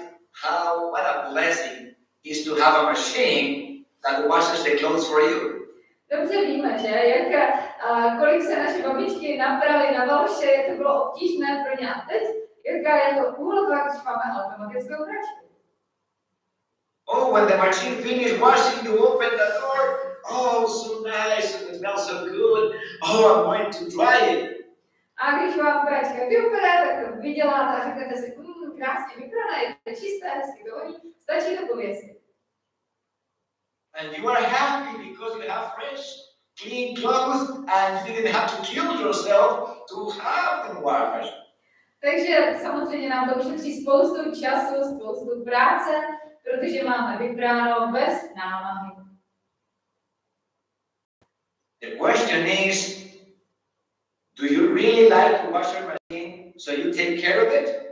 what a blessing is to have a machine that washes the clothes for you. Dobře víme, že kolik se naše babičky naprali na valše, jak to bylo obtížné pro ně. A teď, jaká je to úloha, když máme automatickou pračku. Oh, when the machine finished washing, you open the door. Oh, so nice, it smells so good. Oh, I'm going to dry it. A když vám pračka vypadá, tak to vyděláte a řeknete si, krásně vyprané, je to čisté, hezky to voní, stačí to pověsit. And you are happy because you have fresh, clean clothes and you didn't have to kill yourself to have them washed. Takže samozřejmě nám to ušetří spoustu času, spoustu práce, protože máme vypráno bez námahy. The question is, do you really like to wash your machine so you take care of it?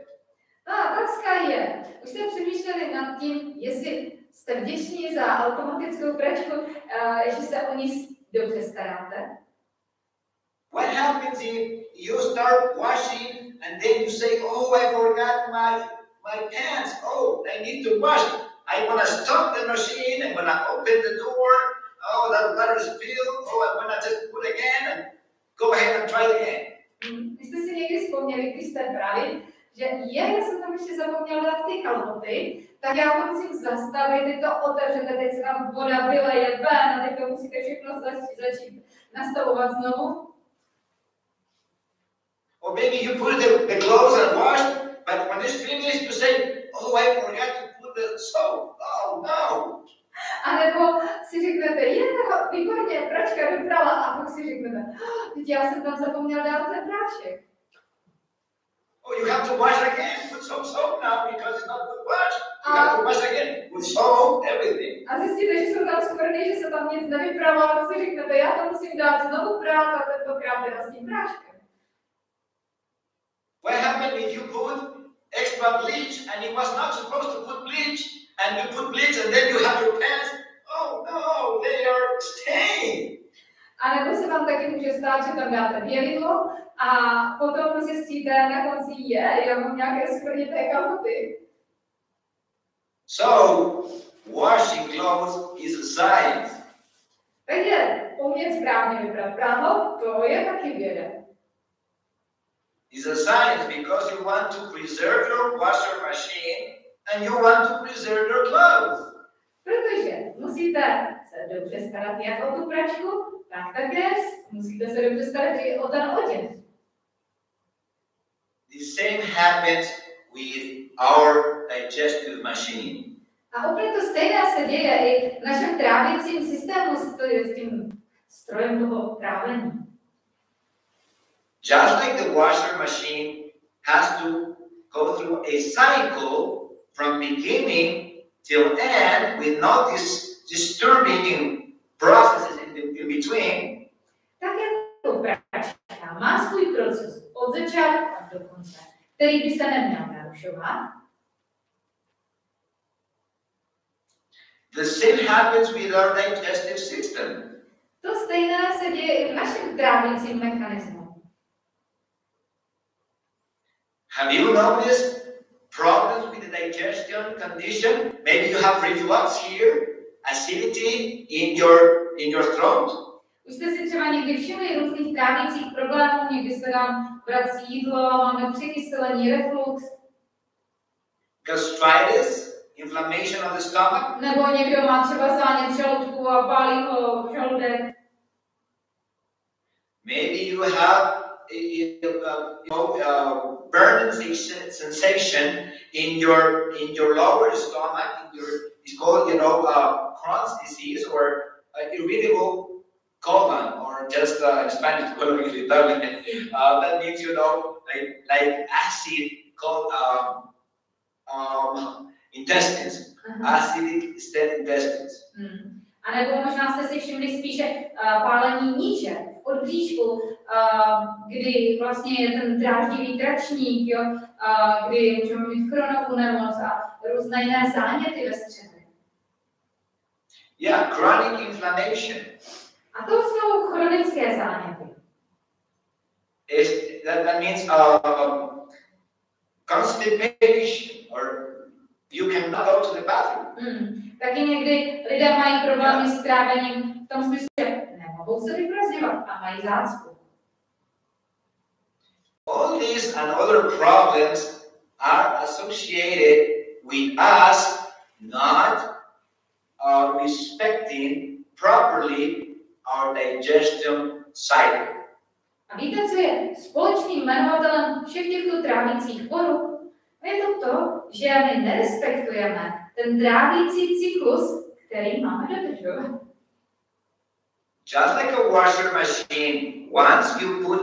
A otázka je, už jste přemýšleli nad tím, jestli jste vděční za automatickou pračku, že se o ní dobře staráte? What happens if you start washing and then you say, oh, I forgot my pants. Oh, I need to wash. I want to stop the machine. I'm going to open the door. Oh, that water is filled. Oh, I'm going to just put again and go ahead and try again. Vy jste si někdy vzpomněli, když jste právě, že já jsem tam ještě zapomněl dát ty kalhoty, tak já to musím zastavit, ty to otevřete, teď se tam voda vyleje ven a teď to musíte všechno začít nastavovat znovu. Or maybe you put the clothes and wash, but when it's finished, you say, oh, I forgot to put the soap. Oh, no. A nebo si řeknete, výborně, pračka vyprala, a pak si řeknete, teď já jsem tam zapomněl dát ten prášek. Oh, you have to wash again. Put some soap now because it's not good wash. You have to wash again. Put soap, everything. A zjistíte, že jsou tam skvrny, že se tam nic nevypralo, a si řeknete, já to musím dát znovu prát a tentokrát teda s tím práškem. What happened if you put extra bleach and it was not supposed to put bleach and you put bleach and then you have your pants? Oh no, they are stained. A nebo se vám taky může stát, že tam dáte bělidlo a potom zjistíte na konci, já mám nějaké skvrnité kalhoty. So, washing clothes is a science. Takže umět správně vyprat prádlo, to je taky věda. It's a science because you want to preserve your washer machine and you want to preserve your clothes. Protože musíte se dobře starat jak o tu pračku, tak také musíte se dobře starat i o ten oděv. The same happens with our digestive machine. A úplně to stejné se děje i v našem trávicím systému s tím strojem toho trávení. Just like the washer machine has to go through a cycle from beginning till end with no disturbing processes in between. Tak jako pračka má svůj proces od začátku a do konce, který by se neměl narušovat. The same happens with our digestive system. To stejné se děje i v našem trávicím mechanismu. Have you noticed problems with the digestion condition? Maybe you have reflux here, acidity in your throat. Už jste si třeba někdy všimli různých trávicích problémů, někdy se nám vrací jídlo, máme překyselení, reflux. Gastritis, inflammation of the stomach. Nebo někdo má třeba zánět žaludku a pálí ho žaludek. Maybe you have burning sensation in your lower stomach. It's called Crohn's disease or irritable colon, or just in Spanish colon irritable. That means like acid called intestines, acidic intestines. A nebo možná jste si všimli spíše pálení níže, v podbříšku, kdy vlastně je ten dráždivý tračník, kdy můžeme mít chronovou nemoc a různé jiné záněty ve střevě. Yeah, chronic inflammation. A to jsou chronické záněty. That means constipation, or you cannot go to the bathroom. Taky někdy lidé mají problémy s trávením v tom smyslu, že nemohou se vyprazňovat a mají zácpu. All these and other problems are associated with us not respecting properly our digestion cycle. A víte, co je společným jmenovatelem všech těchto trávících poruch? Je to, že my nerespektujeme ten trávící cyklus, který máme dodržovat. Just like a washer machine, once you put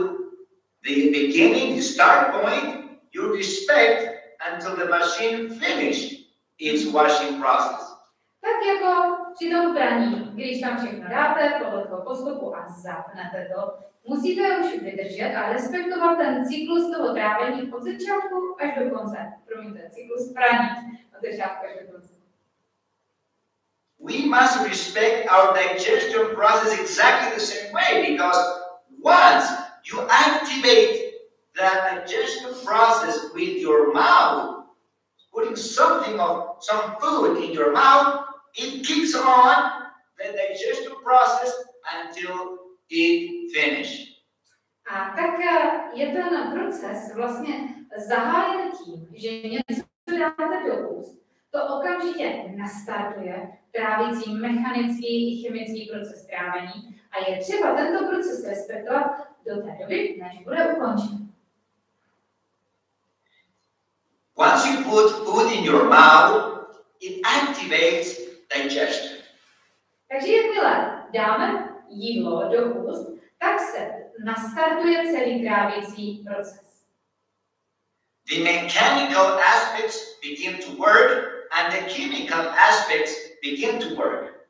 the beginning, the start point, you respect until the machine finishes its washing process. Tak jako při tom praní, když tam všechno dáte podle toho postupu a zapnete to, musíte už vydržet a respektovat ten cyklus toho trávení od začátku až do konce. Promiňte, cyklus praní od začátku až do konce. We must respect our digestion process exactly the same way, because once you activate that digestion process with your mouth, putting some food in your mouth, it kicks on the digestion process until it finishes. A tak je ten proces vlastně zahájen tím, že něco dáte do úst, to okamžitě nastartuje trávící mechanický i chemický proces trávení a je třeba tento proces respektovat do té doby, než bude ukončen. Once you put food in your mouth, it activates digestion. Takže jakmile dáme jídlo do úst, tak se nastartuje celý trávící proces. The mechanical aspects begin to work and the chemical aspects begin to work.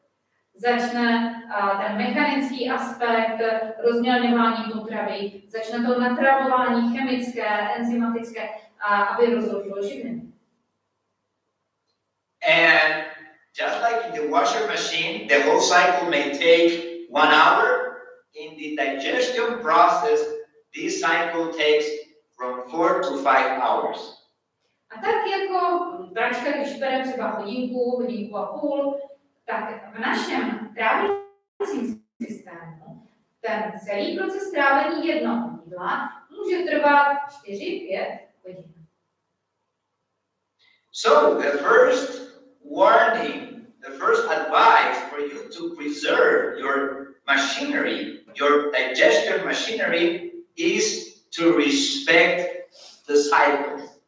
Začne ten mechanický aspekt rozmělňování potravy, začne to natravování chemické, enzymatické, aby rozložilo živiny. And just like in the washer machine, the whole cycle may take 1 hour. In the digestion process, this cycle takes from 4 to 5 hours. A tak jako pračka, když bere třeba hodinku a půl, tak v našem trávicím systému ten celý proces trávení jednoho jídla může trvat 4-5 hodin. So the first warning, the first advice for you to preserve your machinery, your digestion machinery, is to respect the cycles.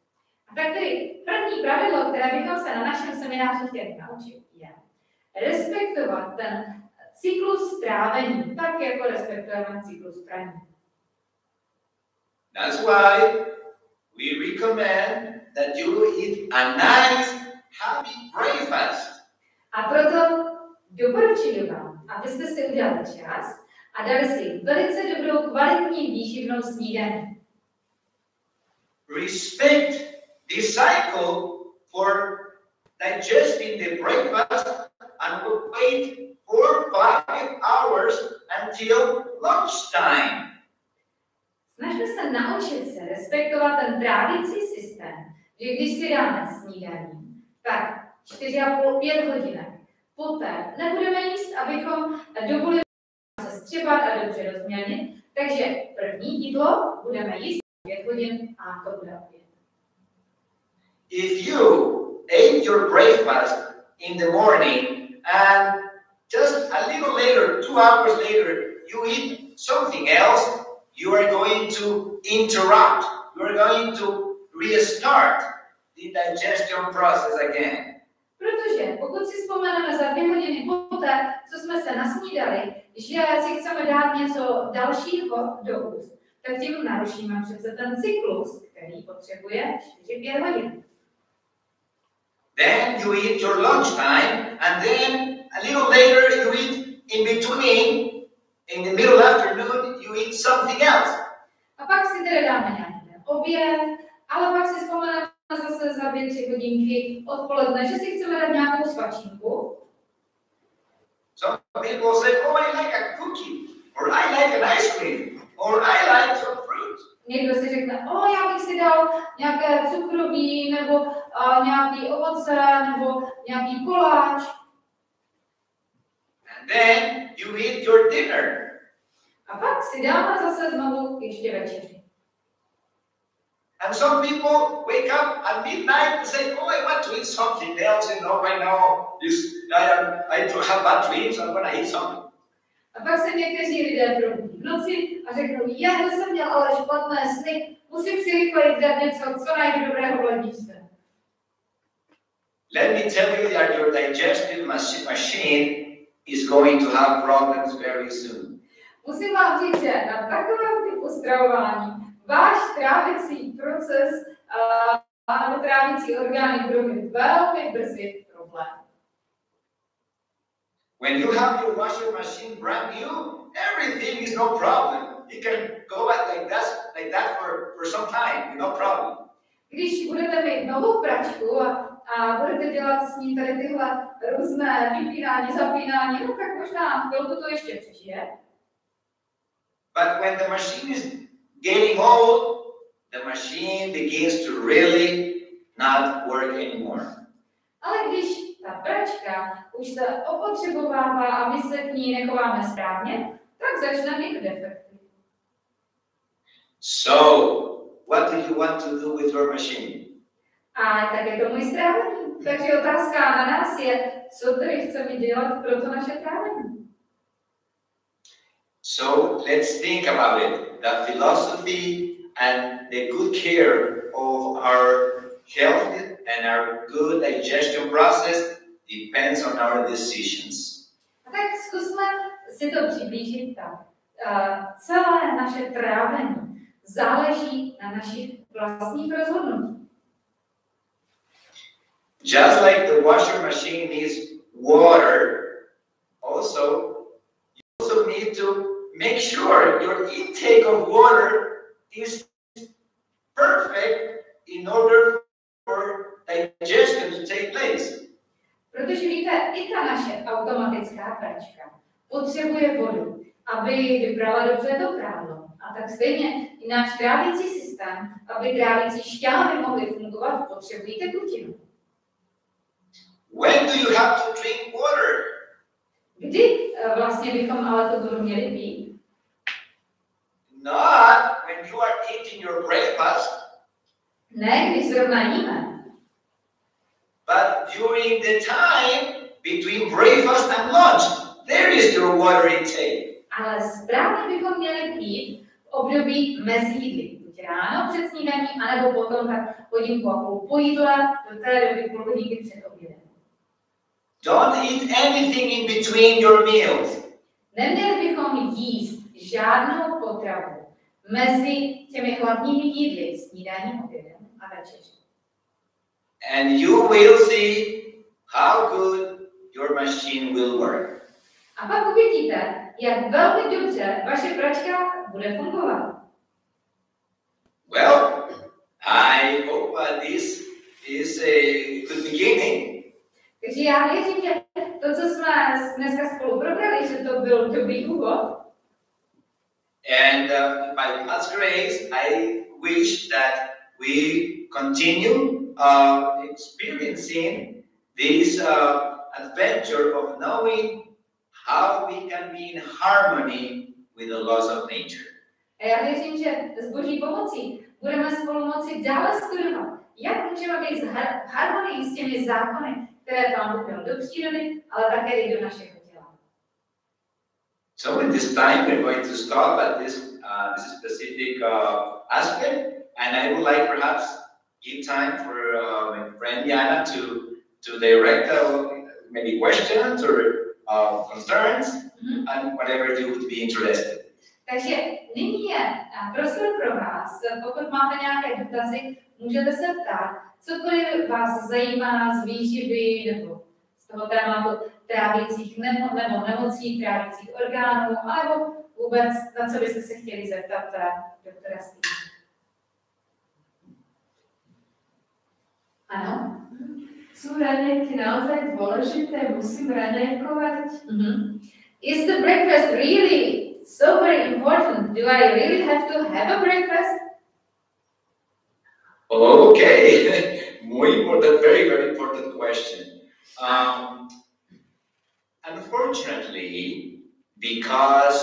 A tak tedy první pravidlo, které bychom se na našem semináři chtěli naučit, je respektovat ten cyklus trávení, tak jako respektujeme cyklus praní. That's why we recommend that you eat a nice, happy breakfast. A proto doporučuji vám, abyste si udělali čas a dali si velice dobrou kvalitní výživnou snídani. Respect the cycle for digesting the breakfast and we'll wait 4-5 hours until lunchtime. Snažme se naučit se respektovat ten trávicí systém, že když si dáme snídaní, tak 4,5-5 hodinek poté nebudeme jíst, abychom dovolili se střebat a dobře rozmělnit. Takže první jídlo budeme jíst 5 hodin a to bude oběd. If you ate your breakfast in the morning and just a little later, 2 hours later, you eat something else, you are going to interrupt. You are going to restart the digestion process again. Protože pokud si vzpomeneme za 2 hodiny poté, co jsme se nasnídali, že si chceme dát něco dalšího do úst, tak tím narušíme přece ten cyklus, který potřebuje 4-5 hodin. Then you eat your lunchtime, and then a little later you eat in between, in the middle afternoon, you eat something else. A pak si tedy dáme nějaký oběd, ale pak si vzpomeneme zase za 2-3 hodinky odpoledne, že si chceme dát nějakou svačinku. Some people say, oh, I like a cookie, or I like an ice cream, or I like some fruit. Někdo si řekne, já bych si dal nějaké cukroví, nebo nějaký ovoce, nebo nějaký koláč. And then you eat your dinner. A pak si dáme zase znovu ještě večeři. And some people wake up at midnight and say, oh, I want to eat something else, right now, I don't have bad dreams, I'm going to eat something. A pak se někteří lidé probudí v noci a řeknou, já to jsem měl ale špatné sny, musím si rychle dát něco, co najdu dobrého v ledničce. Let me tell you that your digestive machine is going to have problems very soon. Musím vám říct, že na takovém typu stravování váš trávicí proces a trávicí orgány budou mít velmi brzy problém. When you have your washer machine brand new, everything is no problem. You can go like that for some time, no problem. Když budete mít novou pračku a budete dělat s ní tady tyhle různé vypínání, zapínání, no tak možná chvilku to ještě přežije. But when the machine is getting old, the machine begins to really not work anymore. Ale když ta pračka už se opotřebovává a my se k ní nechováme správně, tak začne mít defekty. So, what do you want to do with your machine? A tak je to můj strávení. Takže otázka na nás je, co tedy chceme dělat pro to naše trávení. So let's think about it. The philosophy and the good care of our health and our good digestion process depends on our decisions. A tak zkusme si to přiblížit tak. Celé naše trávení záleží na našich vlastních rozhodnutích. Just like the washer machine needs water, you also need to make sure your intake of water is perfect in order for digestion to take place. Protože víte, i ta naše automatická pračka potřebuje vodu, aby vybrala dobře to prádlo. A tak stejně i náš trávicí systém, aby trávicí šťávy mohly fungovat, potřebují tekutinu. When do you have to drink water? Kdy vlastně bychom ale to vodu měli pít? Not when you are eating your breakfast. Ne, když zrovna jíme. But during the time between breakfast and lunch, there is your water intake. Ale správně bychom měli pít v období mezi jídly. Buď ráno před snídaní, anebo potom tak hodinku a půl po jídle, do té doby půl hodinky před obědem. Don't eat anything in between your meals. Neměli bychom jíst žádnou potravu mezi těmi hlavními jídly, snídaním, obědem a večeří. And you will see how good your machine will work. A pak uvidíte, jak velmi dobře vaše pračka bude fungovat. Well, I hope this is a good beginning. Takže já věřím, že to, co jsme dneska spolu probrali, že to byl dobrý úvod. And by God's grace, I wish that we continue experiencing this adventure of knowing how we can be in harmony with the laws of nature. A já věřím, že s Boží pomocí budeme spolu moci dále studovat, jak můžeme být v harmonii s těmi zákony, které Pán Bůh dal do přírody, ale také i do našeho těla. So in this time, we're going to stop at this specific aspect, and I would like perhaps give time for my friend Jana to direct maybe questions or concerns, and whatever you would be interested. Takže nyní je prostor pro vás, pokud máte nějaké dotazy, můžete se ptát, cokoliv vás zajímá z výživy nebo z toho tématu trávících nebo nemocí, trávících orgánů, alebo vůbec, na co byste se chtěli zeptat doktora Steve. Ano? Sú raňajky naozaj dôležité? Musím raňajkovať? Is the breakfast really so very important? Do I really have to have a breakfast? Okay, muy important, very, very important question. Unfortunately, because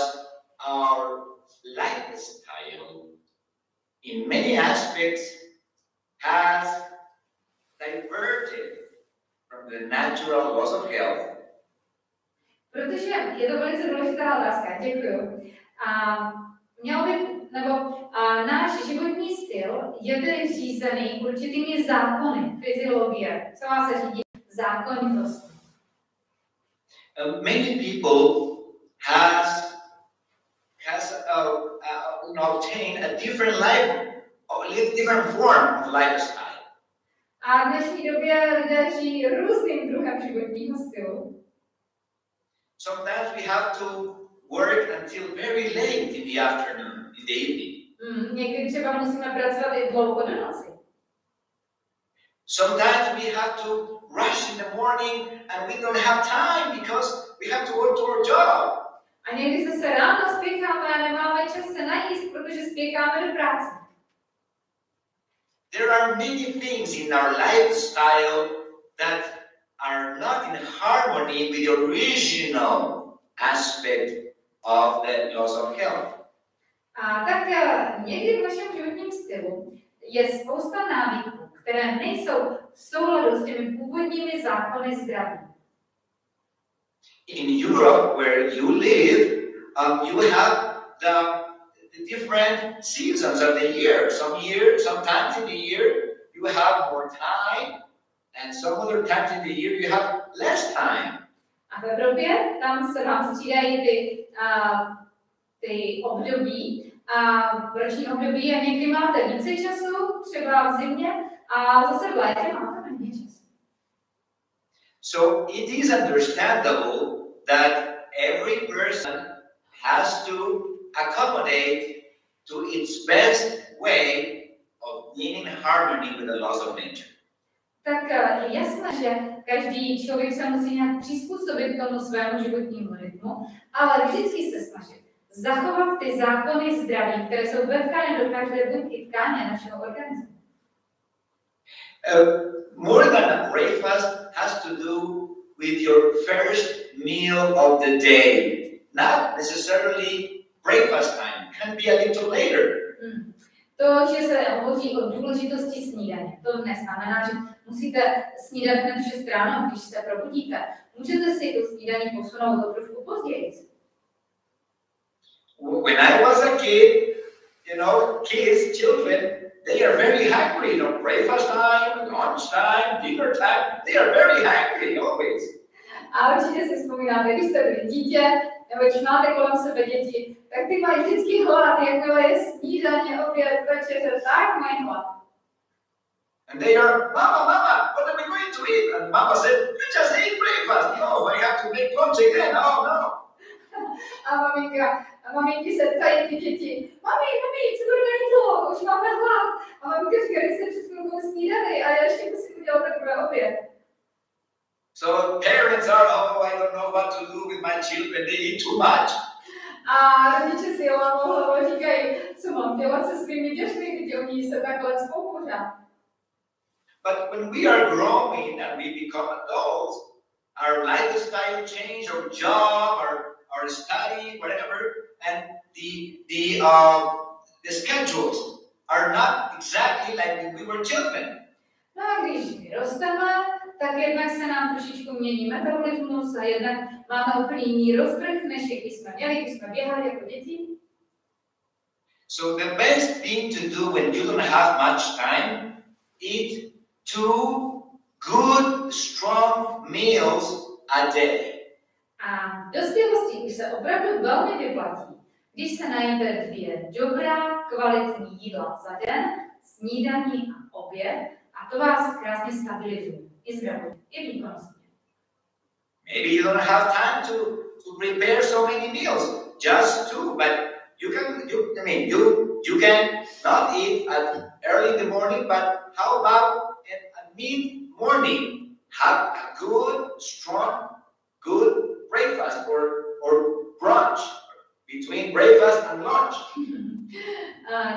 our lifestyle in many aspects has diverted from the natural laws of health. Protože je to velice důležitá otázka, děkuju. Náš životní styl je tedy řízený určitými zákony, fyziologie, celá se řídí zákonitostí. Many people has obtained a different life, a different form of lifestyle. A v dnešní době lidé žijí různým druhem životního stylu. Sometimes we have to work until very late in the afternoon, in the evening. Někdy třeba musíme pracovat i dlouho do noci. Sometimes we have to rush in the morning and we don't have time because we have to go to our job. A někdy zase ráno spěcháme a nemáme čas se najíst, protože spěcháme do práce. There are many things in our lifestyle that are not in harmony with the original aspect of the laws of health. A tak někdy v našem životním stylu je spousta návyků, které nejsou v souladu s těmi původními zákony zdraví. In Europe, where you live, you have the different seasons of the year. Sometimes in the year, you have more time, and some other times in the year, you have less time. A v Evropě tam se vám střídají ty období. A v roční období a někdy máte více času, třeba v zimě, a zase v létě máte méně času. So it is understandable that every person has to accommodate to its best way of being in harmony with the laws of nature. Tak je jasné, že každý člověk se musí nějak přizpůsobit tomu svému životnímu rytmu, ale vždycky se snažit zachovat ty zákony zdraví, které jsou vetkány do každé buňky tkáně našeho organismu. More than a breakfast has to do with your first meal of the day. Not necessarily breakfast time. It can be a little later. To, že se hovoří o důležitosti snídaně, to neznamená, že musíte snídat hned v 6 ráno, když se probudíte. Můžete si to snídaní posunout o trošku později. When I was a kid, children, they are very hungry. Breakfast time, lunch time, dinner time, they are very hungry always. A určitě si vzpomínáte, když jste byli dítě, nebo když máte kolem sebe děti, tak ty mají vždycky hlad, jakmile je snídaně, oběd, večeře, tak mají hlad. And they are, Mama, what are we going to eat? And Mama said, you just ate breakfast. No, I have to make lunch again. Oh, no. A maminky se ptají ty děti, mami, co bude na jídlo? Už máme hlad. A maminka říká, když jste před chvilkou snídali a já ještě musím udělat takové oběd. So parents are, I don't know what to do with my children, they eat too much. A rodiče si hlavou říkají, co mám dělat se svými dětmi, když oni se takhle spou pořád. But when we are growing and we become adults, our lifestyle change, our job, our study, whatever, and the schedules are not exactly like when we were children. No a když vyrosteme, tak jednak se nám trošičku mění metabolismus a jednak máme úplně jiný rozvrh, než jaký jsme měli, když jsme běhali jako děti. So the best thing to do when you don't have much time, eat 2 good, strong meals a day. A v dospělosti už se opravdu velmi vyplatí, když se najíte 2 dobrá, kvalitní jídla za den, snídaní a oběd, a to vás krásně stabilizuje. I zdravotně, i výkonnostně. Maybe you don't have time to prepare so many meals, just 2, but you can not eat early in the morning, but how about at mid-morning? Have a good, strong, good breakfast or brunch between breakfast and lunch.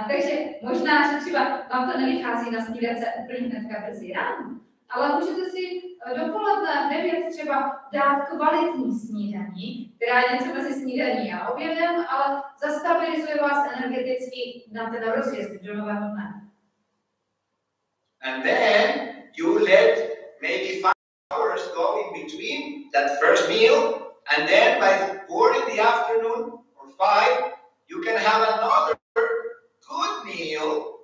Takže možná, že třeba vám to nevychází na snídat se úplně hnedka brzy ráno, ale můžete si dopoledne v 9 třeba dát kvalitní snídaní, která je něco mezi snídaní a obědem, ale zastabilizuje vás energeticky na ten rozjezd do nového dne. And then you let maybe 5 hours go in between that first meal and then by 4 in the afternoon or 5, you can have another good meal,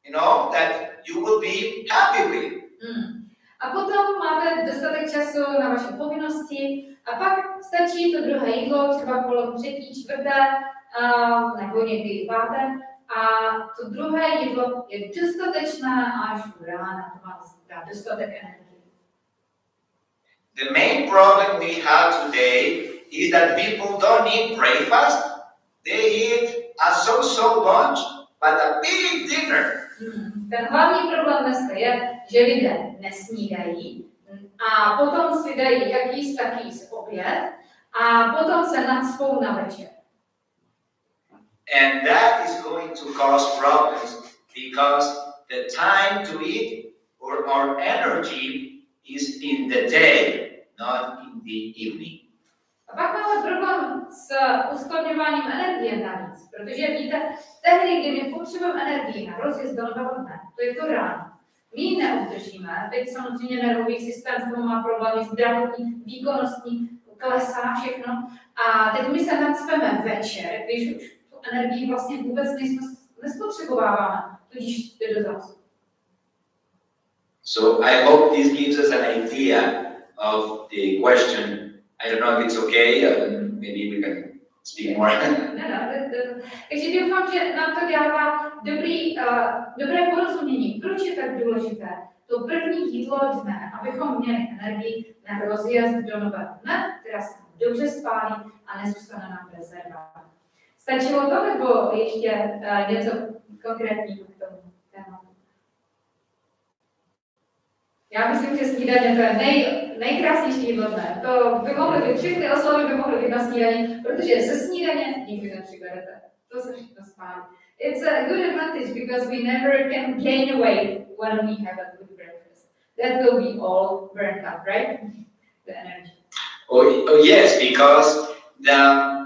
you know, that you will be happy with. A potom máte dostatek času na vaše povinnosti a pak stačí to druhé jídlo, třeba půl třetí, čtvrté, nebo někdy i páté. A to druhé jídlo je dostatečné až do rána, to má dostatek energie. The main problem we have today is that people don't eat breakfast. They eat a so-so lunch, but a big dinner. Ten hlavní problém dneska je, že lidé nesnídají a potom si dají jakýs takýs oběd a potom se nacpou na večer. And that is going to cause problems because the time to eat or our energy is in the day, not in the evening. A pak máme problém s uskladňováním energie navíc, protože víte, tehdy, kdy my potřebujeme energii na rozjezd do nového dne, to je to ráno. My ji neudržíme, teď samozřejmě nervový systém s tomu má problémy, zdravotní, výkonnostní, klesá všechno. A teď my se nacpeme večer, když už tu energii vlastně vůbec nespotřebováváme, tudíž jde do zásob. So I hope this gives us an idea of the question. I don't know if it's okay, maybe we can speak more. Takže doufám, že nám to dává dobré porozumění, proč je tak důležité to první jídlo dne, abychom měli energii na rozjezd do nového dne, která se dobře spálí a nezůstane nám rezerva. Stačilo to, nebo ještě něco konkrétního k tomu tématu? Já myslím, že snídaně to je nejkrásnější jídlo dne. To by mohly být všechny oslavy, by mohly být na snídaní, protože ze snídaně nikdy nepřiberete. To se všechno spálí. It's a good advantage because we never can gain weight when we have a good breakfast. That will be all burnt up, right? The energy. Oh yes, because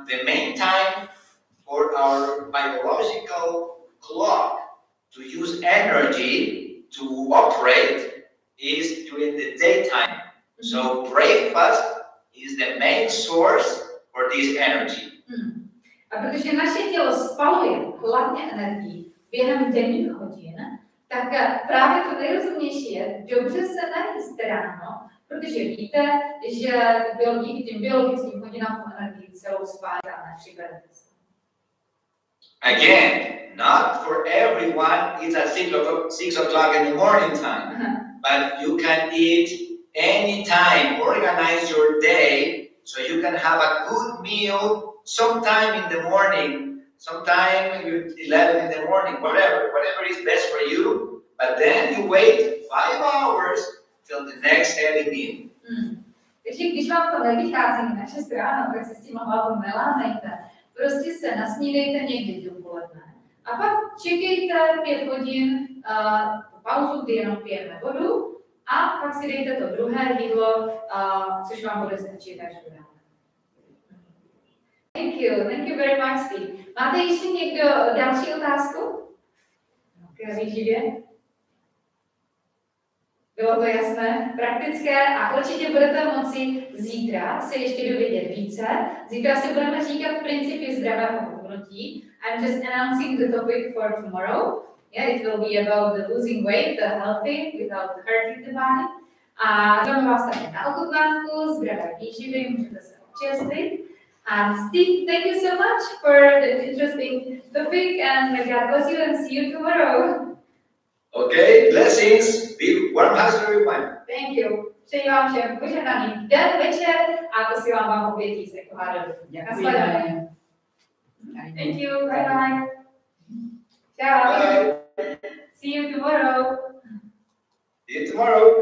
the main time for our biological clock to use energy to operate is during the daytime. So breakfast is the main source for this energy. A protože naše tělo spaluje hlavně energii během denních hodin, tak právě to nejrozumnější je dobře se najíst ráno, protože víte, že díky těm biologickým hodinám tu energii celou spálí a nepřiberete se. Again, not for everyone it's at 6 o'clock in the morning time. But you can eat anytime, organize your day so you can have a good meal sometime in the morning, sometime 11 in the morning, whatever is best for you. But then you wait 5 hours till the next heavy meal. Takže když vám to nevychází na 6 ráno, tak se s tím hlavou nelámejte. Prostě se nasnídejte někdy dopoledne. A pak čekejte 5 hodin, pauzu, kdy jenom pijeme vodu a pak si dejte to druhé jídlo, což vám bude stačit až do rána. Thank you very much, Steve. Máte ještě někdo další otázku? K výživě? Bylo to jasné, praktické a určitě budete moci zítra se ještě dovědět více. Zítra si budeme říkat principy zdravého hubnutí. I'm just announcing the topic for tomorrow. Yeah, it will be about the losing weight, the healthy without hurting the body. A zveme vás také na ochutnávku zdravé výživy, můžete se občerstvit. And Steve, thank you so much for the interesting topic and God bless you and see you tomorrow. Okay, blessings. Be warm house everyone. Thank you. Přeji vám všem požehnaný den, večer a posílám vám obětí z L.I.G.H.T. Děkujeme. Thank you. Bye bye. Ciao. Bye. See you tomorrow. See you tomorrow.